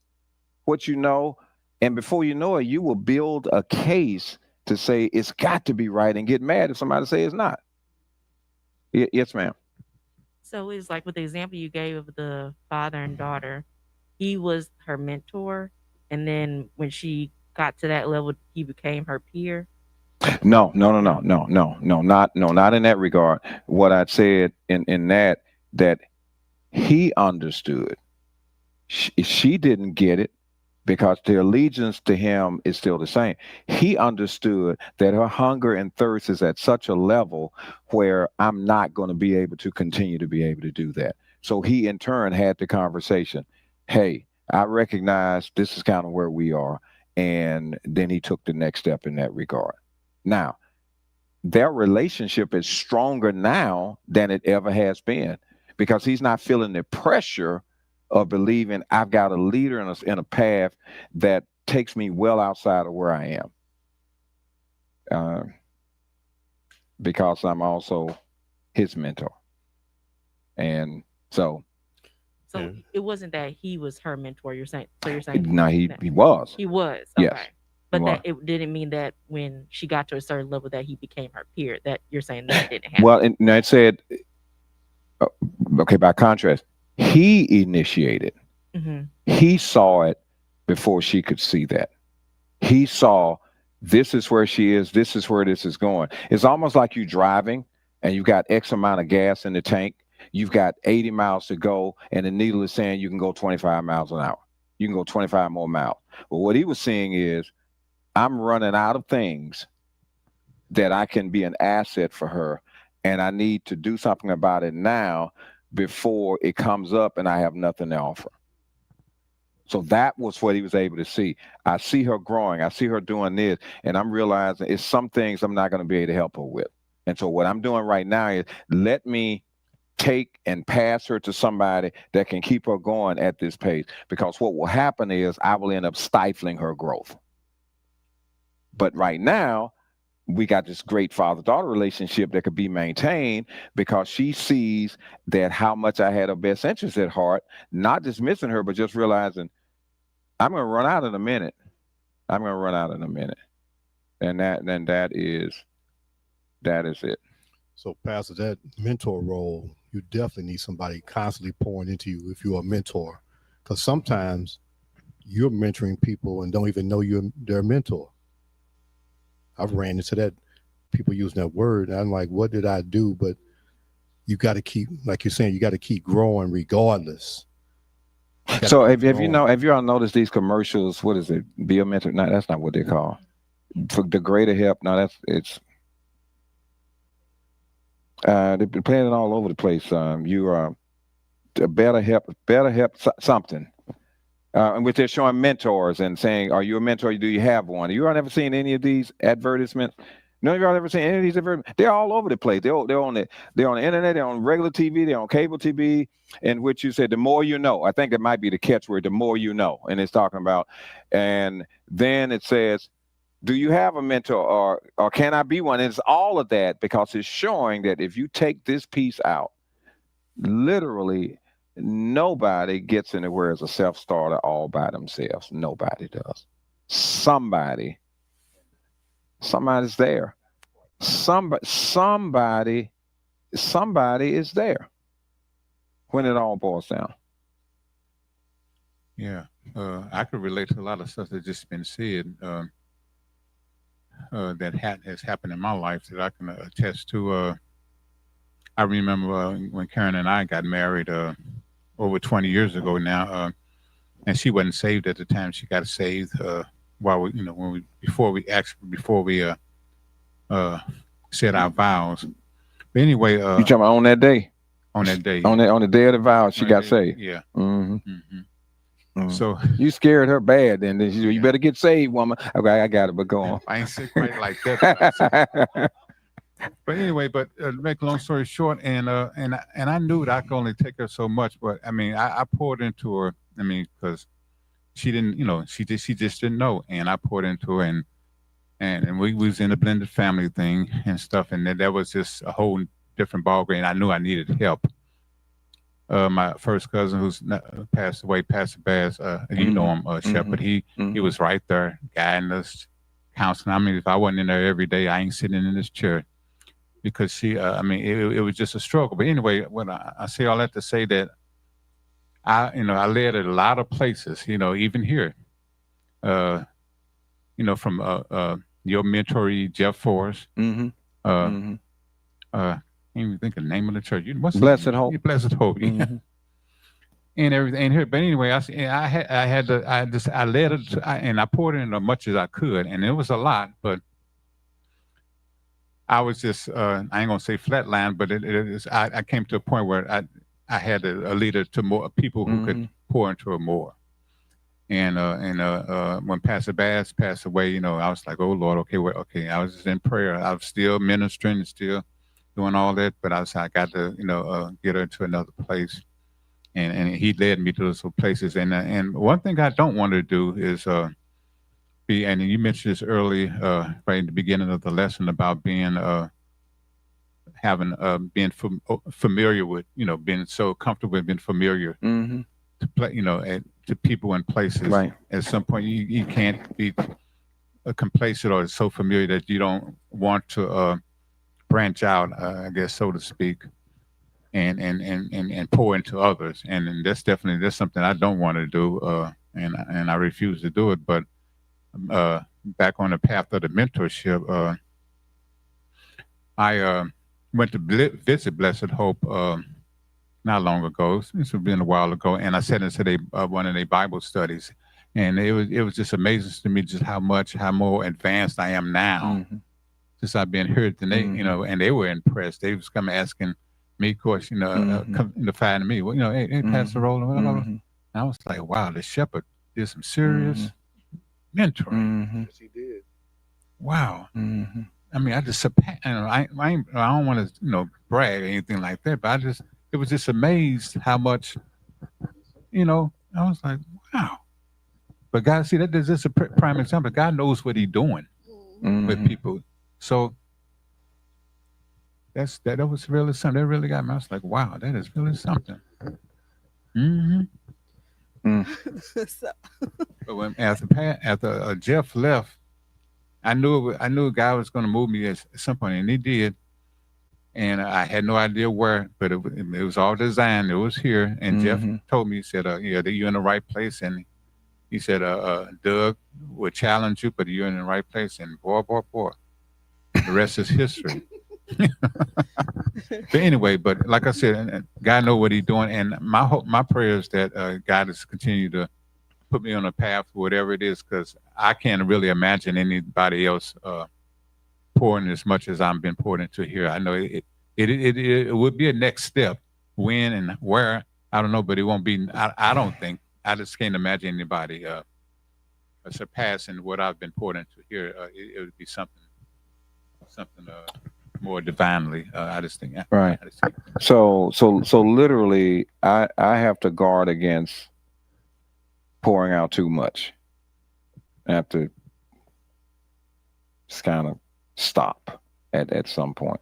what you know, and before you know it, you will build a case to say it's got to be right and get mad if somebody say it's not. Yes, ma'am. So it's like with the example you gave of the father and daughter, he was her mentor, and then when she got to that level, he became her peer. No, not in that regard. What I said in that he understood. She didn't get it because the allegiance to him is still the same. He understood that her hunger and thirst is at such a level where I'm not going to be able to continue to be able to do that. So he in turn had the conversation. Hey, I recognize this is kind of where we are. And then he took the next step in that regard. Now, their relationship is stronger now than it ever has been because he's not feeling the pressure of believing I've got a leader in a path that takes me well outside of where I am, because I'm also his mentor. And so yeah. It wasn't that he was her mentor. You're saying no, he was. He was. Yes. Okay. But that it didn't mean that when she got to a certain level that he became her peer. That you're saying that didn't happen. Well, it said, okay, by contrast, he initiated. Mm-hmm. He saw it before she could see that. He saw this is where she is. This is where this is going. It's almost like you driving and you got X amount of gas in the tank. You've got 80 miles to go, and the needle is saying you can go 25 miles an hour. You can go 25 more miles. But what he was seeing is, I'm running out of things that I can be an asset for her, and I need to do something about it now before it comes up and I have nothing to offer. So that was what he was able to see. I see her growing. I see her doing this, and I'm realizing it's some things I'm not going to be able to help her with. And so what I'm doing right now is let me take and pass her to somebody that can keep her going at this pace, because what will happen is I will end up stifling her growth. But right now, we got this great father-daughter relationship that could be maintained because she sees that how much I had her best interest at heart, not dismissing her, but just realizing I'm going to run out in a minute. I'm going to run out in a minute. And that is it. So, Pastor, that mentor role, you definitely need somebody constantly pouring into you if you're a mentor, because sometimes you're mentoring people and don't even know you're their mentor. I've ran into that, people using that word, and I'm like, what did I do? But you got to keep, like you're saying, you got to keep growing regardless. So have you all noticed these commercials? What is it? Be a mentor? No, that's not what they're called. For the greater help. No, they've been playing it all over the place. You are better help something. and which they're showing mentors and saying, "Are you a mentor? Do you have one?" You all never seen any of these advertisements? None of y'all ever seen any of these advertisements? They're all over the place. They're on the internet. They're on regular TV. They're on cable TV. In which you said, "The more you know." I think that might be the catchword. The more you know, and it's talking about, and then it says, "Do you have a mentor, or can I be one?" And it's all of that because it's showing that if you take this piece out, literally nobody gets anywhere as a self-starter all by themselves. Nobody does. Somebody's there. Somebody is there when it all boils down. Yeah, I could relate to a lot of stuff that's just been said that has happened in my life that I can attest to. I remember when Karen and I got married over 20 years ago now, and she wasn't saved at the time. She got saved while we, before we said our vows. But anyway, You talking about on that day? on that day, On the day of the vows, she got saved. yeah. Mm-hmm. Mm-hmm. So you scared her bad, and then you better get saved, woman. Okay, I got it, but go on. I ain't sick quite like that. But anyway, to make a long story short, and I knew that I could only take her so much, but I mean, I poured into her. I mean, because she didn't, she just didn't know, and I poured into her, and we was in a blended family thing and stuff, and that was just a whole different ballgame. I knew I needed help. My first cousin, who's passed away, Pastor Bass, you know him, Shepherd. He was right there guiding us, counseling. I mean, if I wasn't in there every day, I ain't sitting in this chair. Because she, I mean, it was just a struggle. But anyway, when I say all that to say that I led at a lot of places, even here, from your mentoree, Jeff Forrest. I can't even think of the name of the church. What's Blessed Hope. Blessed Hope. And everything here. But anyway, I led it, and I poured in as much as I could, and it was a lot, but I was just, I ain't gonna say flatline, but I came to a point where I had a leader to more people who could pour into her more. And when Pastor Bass passed away, I was like, oh Lord, okay. I was just in prayer. I was still ministering, still doing all that, but I got to, get her to another place. And he led me to those places. And one thing I don't want to do is, and you mentioned this early, right in the beginning of the lesson about being being familiar with, being so comfortable with being familiar to play, to people and places. Right. At some point, you can't be complacent or so familiar that you don't want to branch out, I guess, so to speak, and pour into others. And that's something I don't want to do, and I refuse to do it. But back on the path of the mentorship, I went to visit Blessed Hope not long ago. This has been a while ago, and I sat into one of their Bible studies, and it was just amazing to me just how more advanced I am now since I've been here. And they, and they were impressed. They was coming asking me questions, confiding me. Well, hey, Pastor Roland, and I was like, wow, the shepherd did some serious mentoring. Yes, he did. Wow. I mean, I just I don't want to brag or anything like that, but it was just amazed how much, I was like, wow. But God, see, that is just a prime example. God knows what He's doing with people. So that was really something. That really got me. I was like, wow, that is really something. But when after Jeff left, I knew a guy was going to move me at some point, and he did. And I had no idea where, but it was all designed. It was here, and Jeff told me, he said, "Yeah, you're in the right place." And he said, "Doug will challenge you, but you're in the right place." And boy, the rest is history. But anyway, but like I said, God knows what He's doing, and my prayer is that God is continue to put me on a path, whatever it is, because I can't really imagine anybody else pouring as much as I've been poured into here. I know it would be a next step. When and where, I don't know, but it won't be. I don't think I just can't imagine anybody surpassing what I've been poured into here. It would be something more divinely. I just think. Right. I just think So literally, I have to guard against pouring out too much. I have to just kind of stop at some point,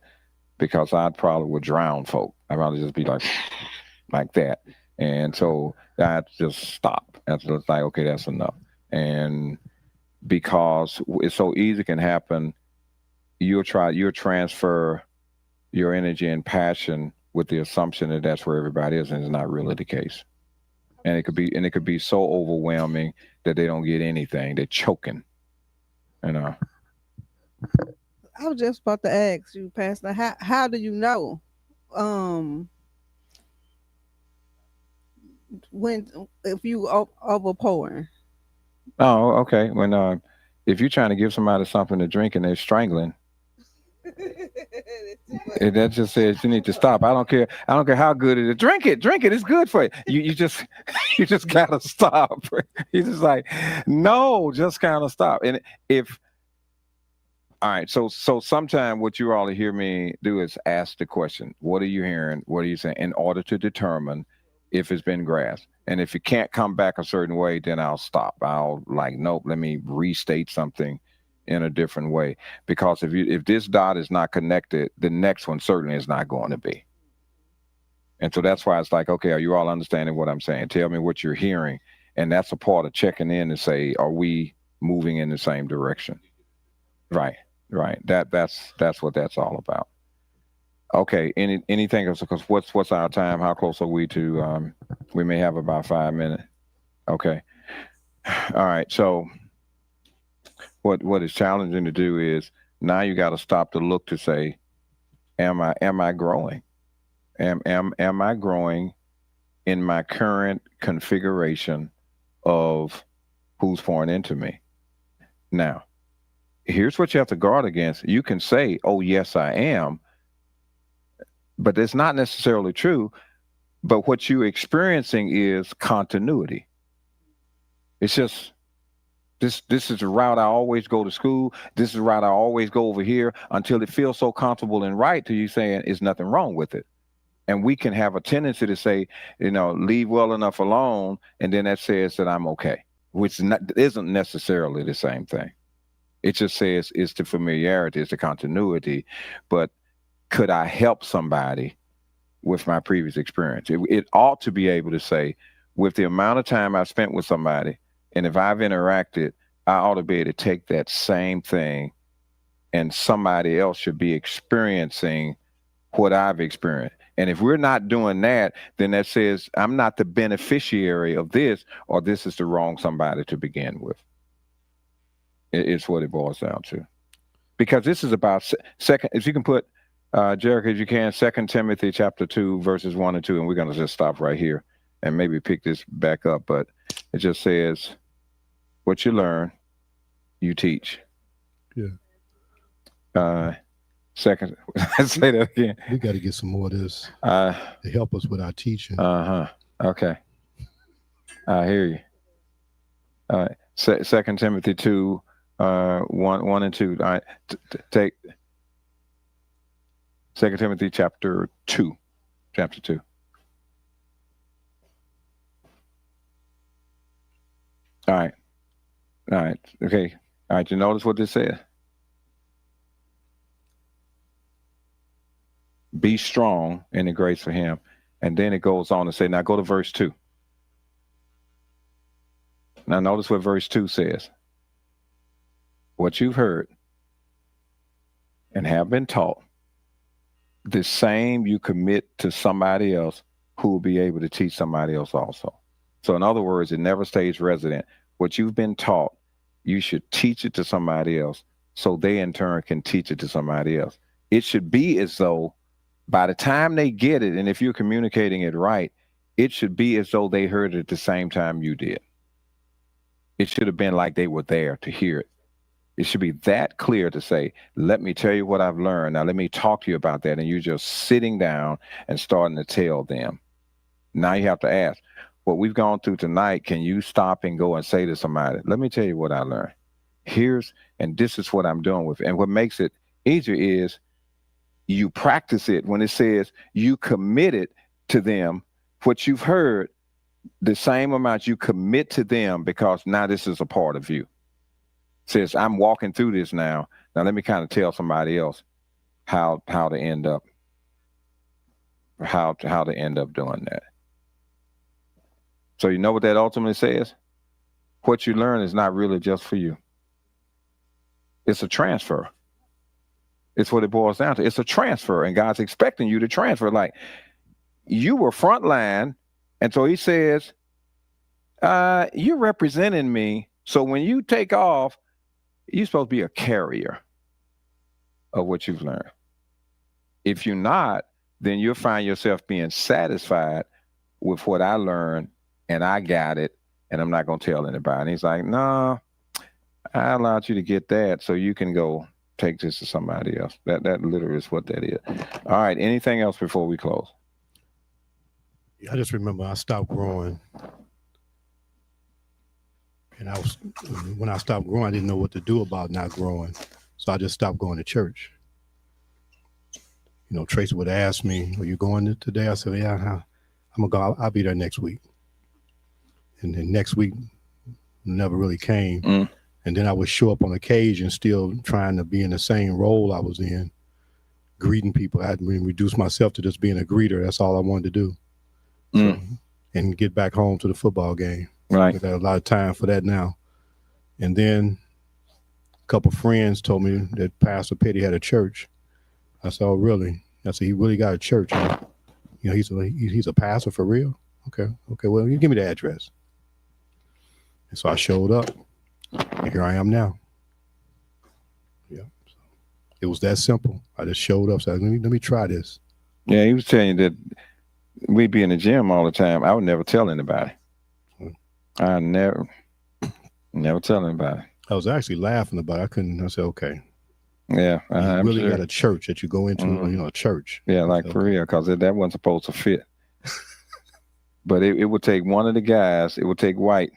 because I probably would drown folk. I'd rather just be like that. And so I have to just stop. That's just like, okay, that's enough. And because it's so easy, can happen, you'll transfer your energy and passion with the assumption that that's where everybody is, and it's not really the case. And it could be so overwhelming that they don't get anything. They're choking. You know. I was just about to ask you, Pastor, how do you know when if you overpouring? Oh, okay. When if you're trying to give somebody something to drink and they're strangling, that just says you need to stop. I don't care. I don't care how good it is. Drink it. Drink it. It's good for you. You just you just gotta stop. He's just like, no, just kind of stop. And if all right, so sometime what you all hear me do is ask the question, what are you hearing? What are you saying? In order to determine if it's been grasped. And if it can't come back a certain way, then I'll stop. I'll like, nope, let me restate something in a different way. Because if this dot is not connected, the next one certainly is not going to be. And so that's why it's like, okay, are you all understanding what I'm saying? Tell me what you're hearing. And that's a part of checking in to say, are we moving in the same direction? Right. Right. That's what that's all about. Okay. Anything else? Because what's our time? How close are we to? We may have about 5 minutes. Okay. All right. So what is challenging to do is now you got to stop to look to say, am I growing? Am I growing in my current configuration of who's pouring into me? Now, here's what you have to guard against. You can say, oh, yes, I am, but it's not necessarily true. But what you're experiencing is continuity. It's just, this is the route I always go to school. This is the route I always go over here, until it feels so comfortable and right to you saying there's nothing wrong with it. And we can have a tendency to say, leave well enough alone, and then that says that I'm okay, which isn't necessarily the same thing. It just says it's the familiarity, it's the continuity. But could I help somebody with my previous experience? It ought to be able to say, with the amount of time I've spent with somebody, and if I've interacted, I ought to be able to take that same thing, and somebody else should be experiencing what I've experienced. And if we're not doing that, then that says I'm not the beneficiary of this, or this is the wrong somebody to begin with. It's what it boils down to. Because this is about second, if you can put, Jericho, if you can, 2 Timothy chapter 2, verses 1 and 2, and we're going to just stop right here and maybe pick this back up. But it just says, what you learn, you teach. Yeah. Second, let's say that again. We got to get some more of this to help us with our teaching. Okay. I hear you. All right. 2 Timothy 2, 1 and 2. All right. Take 2 Timothy chapter 2. Chapter 2. All right. All right. Okay. All right. You notice what this says? Be strong in the grace for him. And then it goes on to say, now go to verse 2. Now notice what verse 2 says. What you've heard and have been taught, the same you commit to somebody else who will be able to teach somebody else also. So in other words, it never stays resident. What you've been taught, you should teach it to somebody else so they in turn can teach it to somebody else. It should be as though by the time they get it, and if you're communicating it right, it should be as though they heard it at the same time you did. It should have been like they were there to hear it. It should be that clear to say, let me tell you what I've learned. Now, let me talk to you about that. And you're just sitting down and starting to tell them. Now you have to ask, what we've gone through tonight, can you stop and go and say to somebody, let me tell you what I learned. And this is what I'm doing with it. And what makes it easier is you practice it when it says you committed to them what you've heard, the same amount you commit to them, because now this is a part of you. It says, I'm walking through this now. Now let me kind of tell somebody else how to end up doing that. So you know what that ultimately says? What you learn is not really just for you. It's a transfer. It's what it boils down to. It's a transfer, and God's expecting you to transfer. Like, you were frontline, and so he says, you're representing me. So when you take off, you're supposed to be a carrier of what you've learned. If you're not, then you'll find yourself being satisfied with what I learned, and I got it, and I'm not going to tell anybody. And he's like, no, I allowed you to get that so you can go take this to somebody else. That literally is what that is. All right. Anything else before we close? I just remember I stopped growing. And when I stopped growing, I didn't know what to do about not growing. So I just stopped going to church. You know, Tracy would ask me, are you going today? I said, yeah, I'm going to go. I'll be there next week. And then next week never really came. Mm. And then I would show up on occasion still trying to be in the same role I was in, greeting people. I had reduced myself to just being a greeter. That's all I wanted to do. So, and get back home to the football game. Right. I got a lot of time for that now. And then a couple friends told me that Pastor Petty had a church. I said, oh, really? I said, he really got a church. And, you know, he's a pastor for real? Okay, well, you give me the address. And so I showed up. And here I am now. Yeah. So it was that simple. I just showed up. Said, let me try this. Yeah, he was telling you that we'd be in the gym all the time. I would never tell anybody. I never tell anybody. I was actually laughing about it. I couldn't. I said, okay. Yeah. You I'm really sure. got a church that you go into, you know, a church. Yeah, like so, for real, because that wasn't supposed to fit. But it would take one of the guys, it would take White.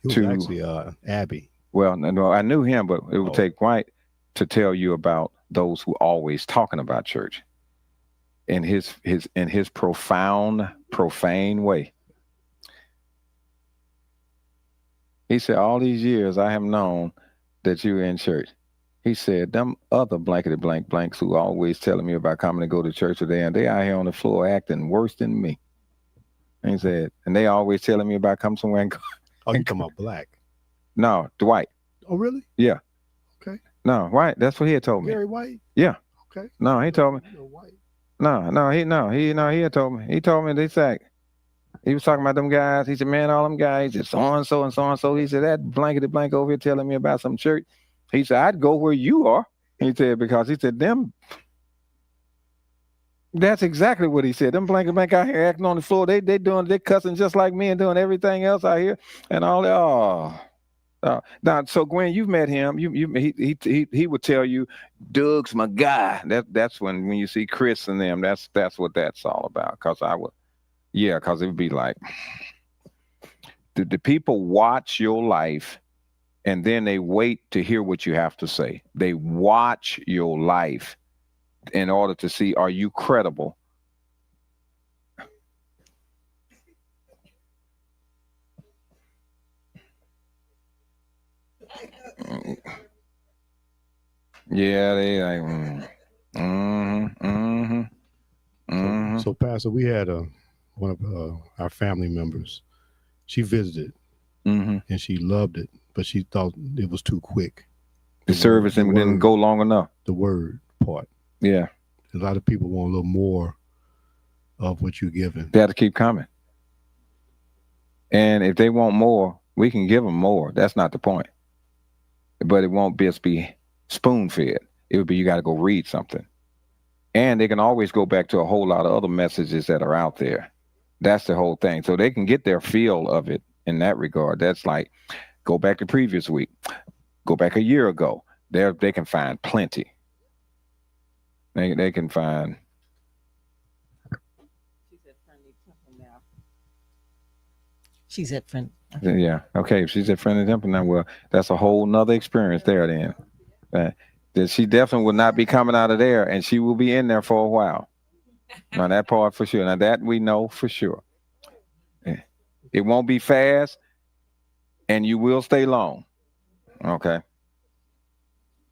It was actually Abby. Well, no, I knew him, but it would take White to tell you about those who always talking about church in his profane way. He said, all these years I have known that you're in church. He said, them other blankety blank blanks who always telling me about coming to go to church today, and they out here on the floor acting worse than me. And he said, and they always telling me about come somewhere and go. Oh, you talking about Black? No, Dwight. Oh, really? Yeah. Okay. No, White. That's what he had told me. Gary White? Yeah. Okay. No, he told me. White. He had told me. He told me this like he was talking about them guys. He said, man, all them guys, it's so and so and so and so. He said, that blankety blank over here telling me about some church. He said, I'd go where you are. He said, because he said, them. That's exactly what he said. Them blankety blank out here acting on the floor. They cussing just like me and doing everything else out here and all that. Now, so Gwen, you've met him. He would tell you, Doug's my guy. That's when you see Chris and them. That's what that's all about. Because it would be like the people watch your life, and then they wait to hear what you have to say. They watch your life in order to see, are you credible? Yeah, they like. So, Pastor, we had one of our family members. She visited, and she loved it, but she thought it was too quick. The service didn't go long enough. The word part. Yeah. A lot of people want a little more of what you're giving. They have to keep coming. And if they want more, we can give them more. That's not the point. But it won't just be spoon-fed. It would be, you got to go read something. And they can always go back to a whole lot of other messages that are out there. That's the whole thing. So they can get their feel of it in that regard. That's like, go back to previous week. Go back a year ago. They can find plenty. They can find. She said, turn the temple now. She's at friend. Yeah. Okay. If she's at Friendly Temple now, well, that's a whole nother experience there then. That she definitely will not be coming out of there, and she will be in there for a while. Now that part for sure. Now that we know for sure. It won't be fast, and you will stay long. Okay.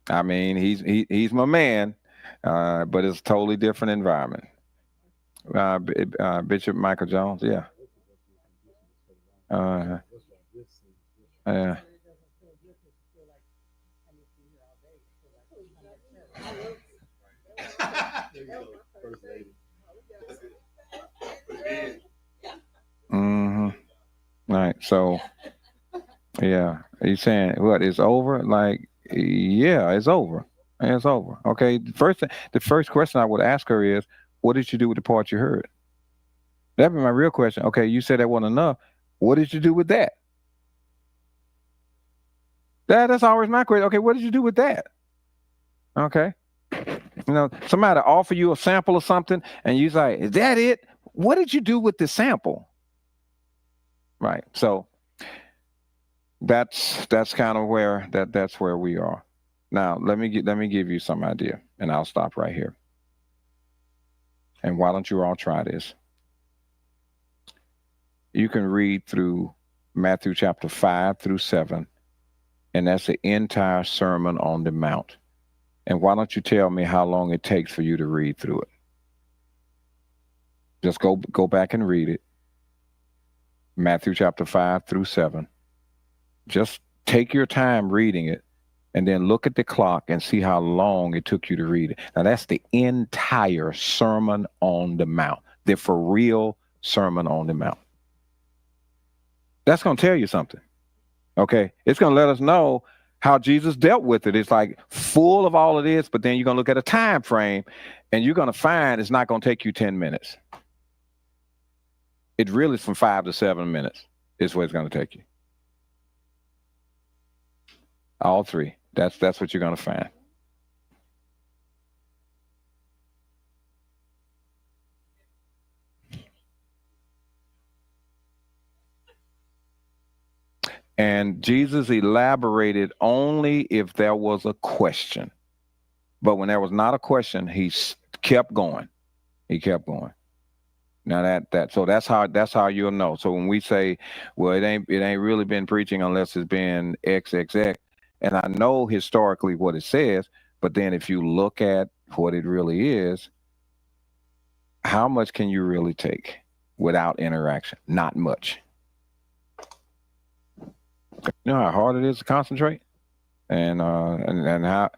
I mean, he's my man, but it's a totally different environment. Bishop Michael Jones, yeah. Yeah. Mm-hmm. Right. So, yeah. Are you saying what? It's over? Like, yeah, it's over. It's over. Okay. The first question I would ask her is, what did you do with the part you heard? That'd be my real question. Okay, you said that wasn't enough. What did you do with that? That's always my question. Okay, what did you do with that? Okay. Somebody offer you a sample of something and you say, is that it? What did you do with the sample? Right. So that's kind of where that's where we are. Now let me give you some idea, and I'll stop right here. And why don't you all try this? You can read through Matthew chapter 5 through 7, and that's the entire Sermon on the Mount. And why don't you tell me how long it takes for you to read through it? Just go back and read it. Matthew chapter 5 through 7. Just take your time reading it, and then look at the clock and see how long it took you to read it. Now, that's the entire Sermon on the Mount, the for real Sermon on the Mount. That's going to tell you something. Okay? It's going to let us know how Jesus dealt with it. It's like full of all of this, but then you're going to look at a time frame, and you're going to find it's not going to take you 10 minutes. It really is from 5 to 7 minutes is what it's going to take you. All three. That's what you're going to find. And Jesus elaborated only if there was a question. But when there was not a question, he kept going. He kept going. Now so that's how you'll know. So when we say, well, it ain't really been preaching unless it's been XXX. And I know historically what it says, but then if you look at what it really is, how much can you really take without interaction? Not much. You know how hard it is to concentrate, and how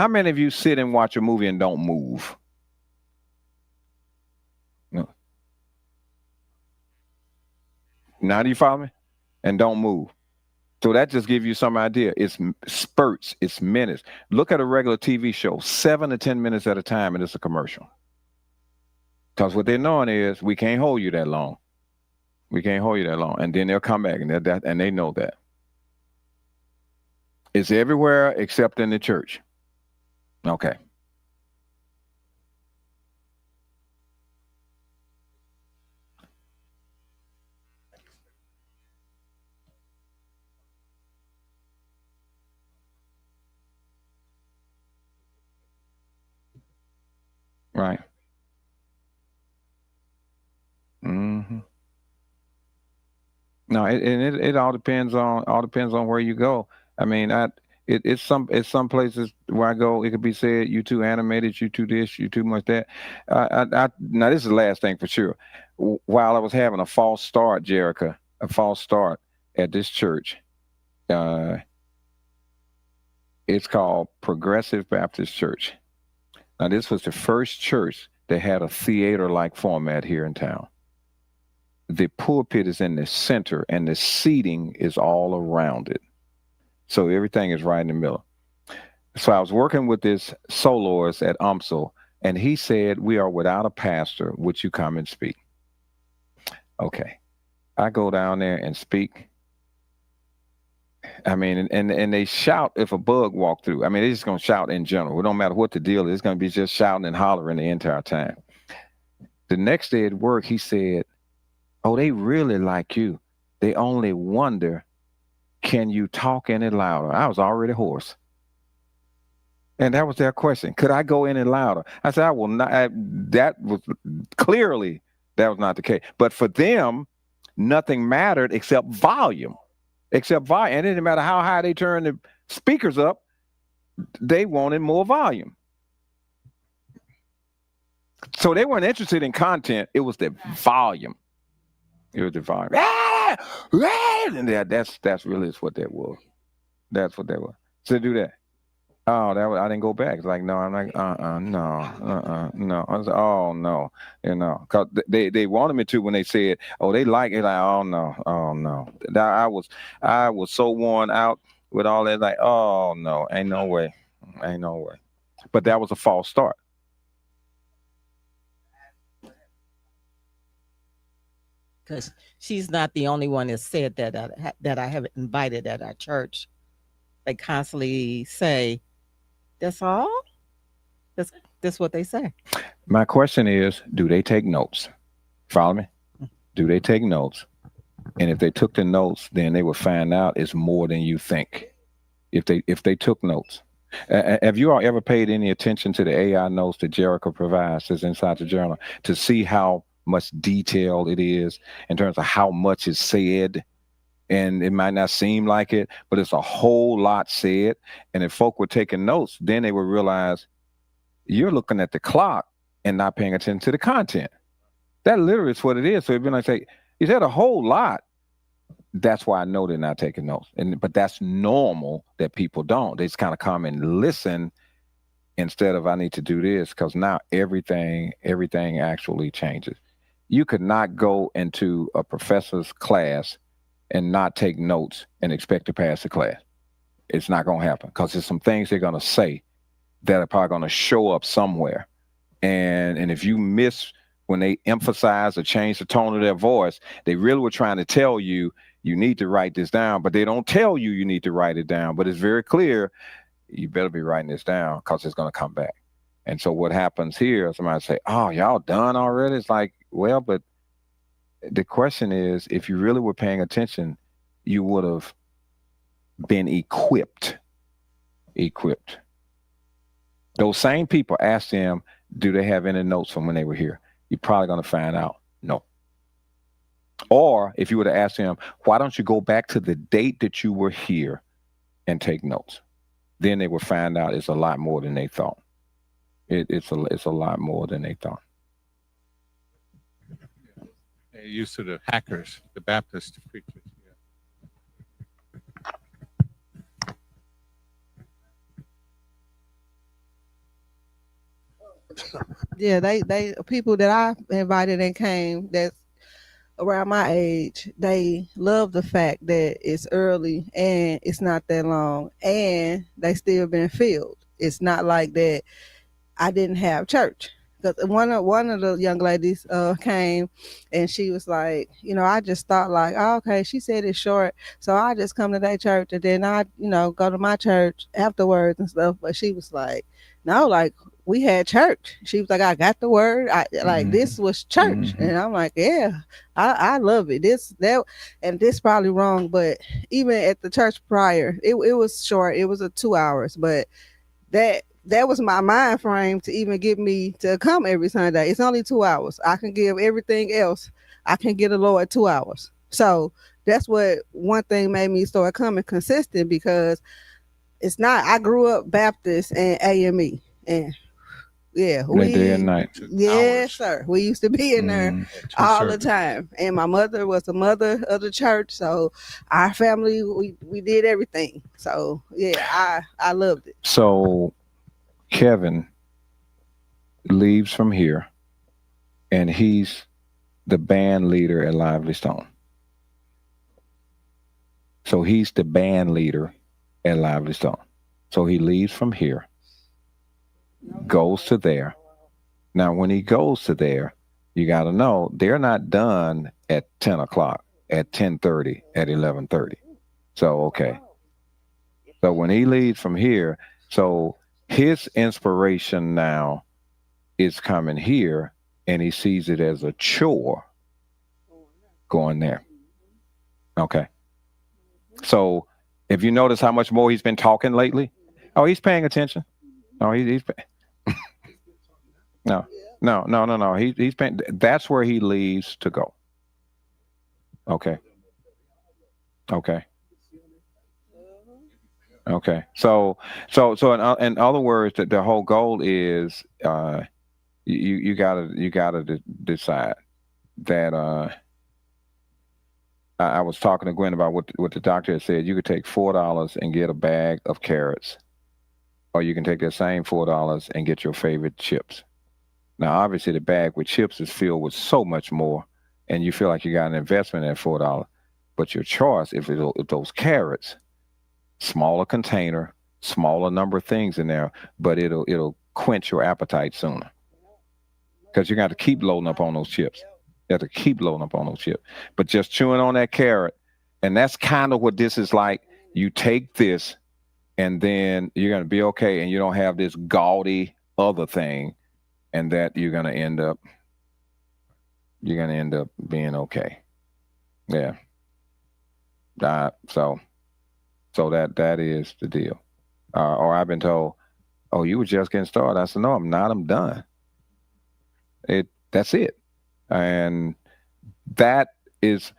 many of you sit and watch a movie and don't move? No. Now do you follow me? And don't move. So that just gives you some idea. It's spurts, it's minutes. Look at a regular TV show, 7 to 10 minutes at a time, and it's a commercial. Because what they're knowing is we can't hold you that long. We can't hold you that long. And then they'll come back, and they know that. It's everywhere except in the church. Okay. Right. Mm-hmm. No, it all depends on where you go. I mean, it's some places where I go, it could be said, you too animated, you too this, you too much that. Now this is the last thing for sure. While I was having a false start, Jerica, a false start at this church, it's called Progressive Baptist Church. Now this was the first church that had a theater-like format here in town. The pulpit is in the center and the seating is all around it. So everything is right in the middle. So I was working with this soloist at UMSL, and he said, we are without a pastor. Would you come and speak? Okay. I go down there and speak. I mean, and they shout if a bug walk through. I mean, they're just going to shout in general. It don't matter what the deal is. It's going to be just shouting and hollering the entire time. The next day at work, he said, Oh, they really like you. They only wonder, can you talk any louder? I was already hoarse. And that was their question. Could I go any louder? I said, I will not. That was clearly, that was not the case. But for them, nothing mattered except volume. Except volume. And it didn't matter how high they turned the speakers up, they wanted more volume. So they weren't interested in content. It was the volume. It was the volume. And that's really what that was. That's what that was. So do that. Oh, that was, I didn't go back. It's like, no, I'm like, no. I was like, oh no, cause they wanted me to when they said, oh, they like it. Like, oh no. I was so worn out with all that. Like, oh no, ain't no way. But that was a false start. Because she's not the only one that said that I have invited at our church. They constantly say, "That's all." That's what they say. My question is, do they take notes? Follow me? Do they take notes? And if they took the notes, then they would find out it's more than you think. If they took notes. Have you all ever paid any attention to the AI notes that Jericho provides that's inside the journal to see how much detail it is in terms of how much is said? And it might not seem like it, but it's a whole lot said. And if folk were taking notes, then they would realize you're looking at the clock and not paying attention to the content. That literally is what it is. So it'd be like, say, you said a whole lot. That's why I know they're not taking notes. But that's normal that people don't. They just kind of come and listen instead of I need to do this, because now everything actually changes. You could not go into a professor's class and not take notes and expect to pass the class. It's not going to happen, because there's some things they're going to say that are probably going to show up somewhere. And if you miss when they emphasize or change the tone of their voice, they really were trying to tell you, you need to write this down, but they don't tell you you need to write it down. But it's very clear, you better be writing this down, because it's going to come back. And so what happens here, somebody say, oh, y'all done already? It's like, well, but the question is, if you really were paying attention, you would have been equipped. Those same people, ask them, do they have any notes from when they were here? You're probably going to find out, no. Or if you were to ask them, why don't you go back to the date that you were here and take notes? Then they would find out it's a lot more than they thought. It's a lot more than they thought. They're used to the hackers, the Baptist preachers. Yeah, they people that I invited and came that's around my age, they love the fact that it's early and it's not that long, and they still been filled. It's not like that I didn't have church. Because one of the young ladies came, and she was like, I just thought like, oh, okay, she said it's short, so I just come to that church and then I, go to my church afterwards and stuff. But she was like, no, like we had church. She was like, I got the word. Like this was church, and I'm like, yeah, I love it. And this probably wrong, but even at the church prior, it was short. It was 2 hours, but that was my mind frame to even get me to come every Sunday. It's only 2 hours. I can give everything else. I can get a Lord 2 hours. So that's what one thing made me start coming consistent, because it's not, I grew up Baptist and AME, and yeah, Day and night. Yes, sir. We used to be in there all the time. And my mother was the mother of the church. So our family, we did everything. So yeah, I loved it. So Kevin leaves from here, and he's the band leader at Lively Stone. So he's the band leader at Lively Stone. So he leaves from here, goes to there. Now, when he goes to there, you got to know they're not done at 10 o'clock, at 10:30, at 11:30. So, okay. So when he leaves from here, so his inspiration now is coming here, and he sees it as a chore going there. Okay. So if you notice how much more he's been talking lately, oh, he's paying attention. No, he's no. He's paying. That's where he leaves to go. Okay. Okay. Okay. So in other words, the whole goal is you gotta decide that I was talking to Gwen about what the doctor had said. You could take $4 and get a bag of carrots, or you can take that same $4 and get your favorite chips. Now, obviously, the bag with chips is filled with so much more, and you feel like you got an investment at $4. But your choice, if those carrots, smaller container, smaller number of things in there, but it'll quench your appetite sooner, because you got to keep loading up on those chips. You have to keep loading up on those chips. But just chewing on that carrot, and that's kind of what this is like. You take this, and then you're going to be okay, and you don't have this gaudy other thing, and that you're going to end up being okay. Yeah. So that is the deal. Or I've been told, oh, you were just getting started. I said, no, I'm not. I'm done. That's it. And that is,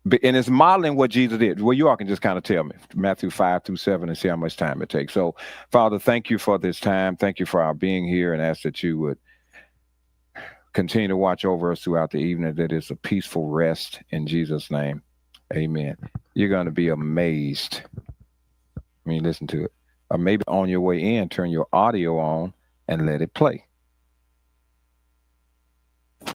and it's modeling what Jesus did. Well, you all can just kind of tell me Matthew 5-7 and see how much time it takes. So, Father, thank you for this time. Thank you for our being here, and ask that you would continue to watch over us throughout the evening, that it's a peaceful rest in Jesus' name. Amen. You're going to be amazed when you listen to it. Or maybe on your way in, turn your audio on and let it play.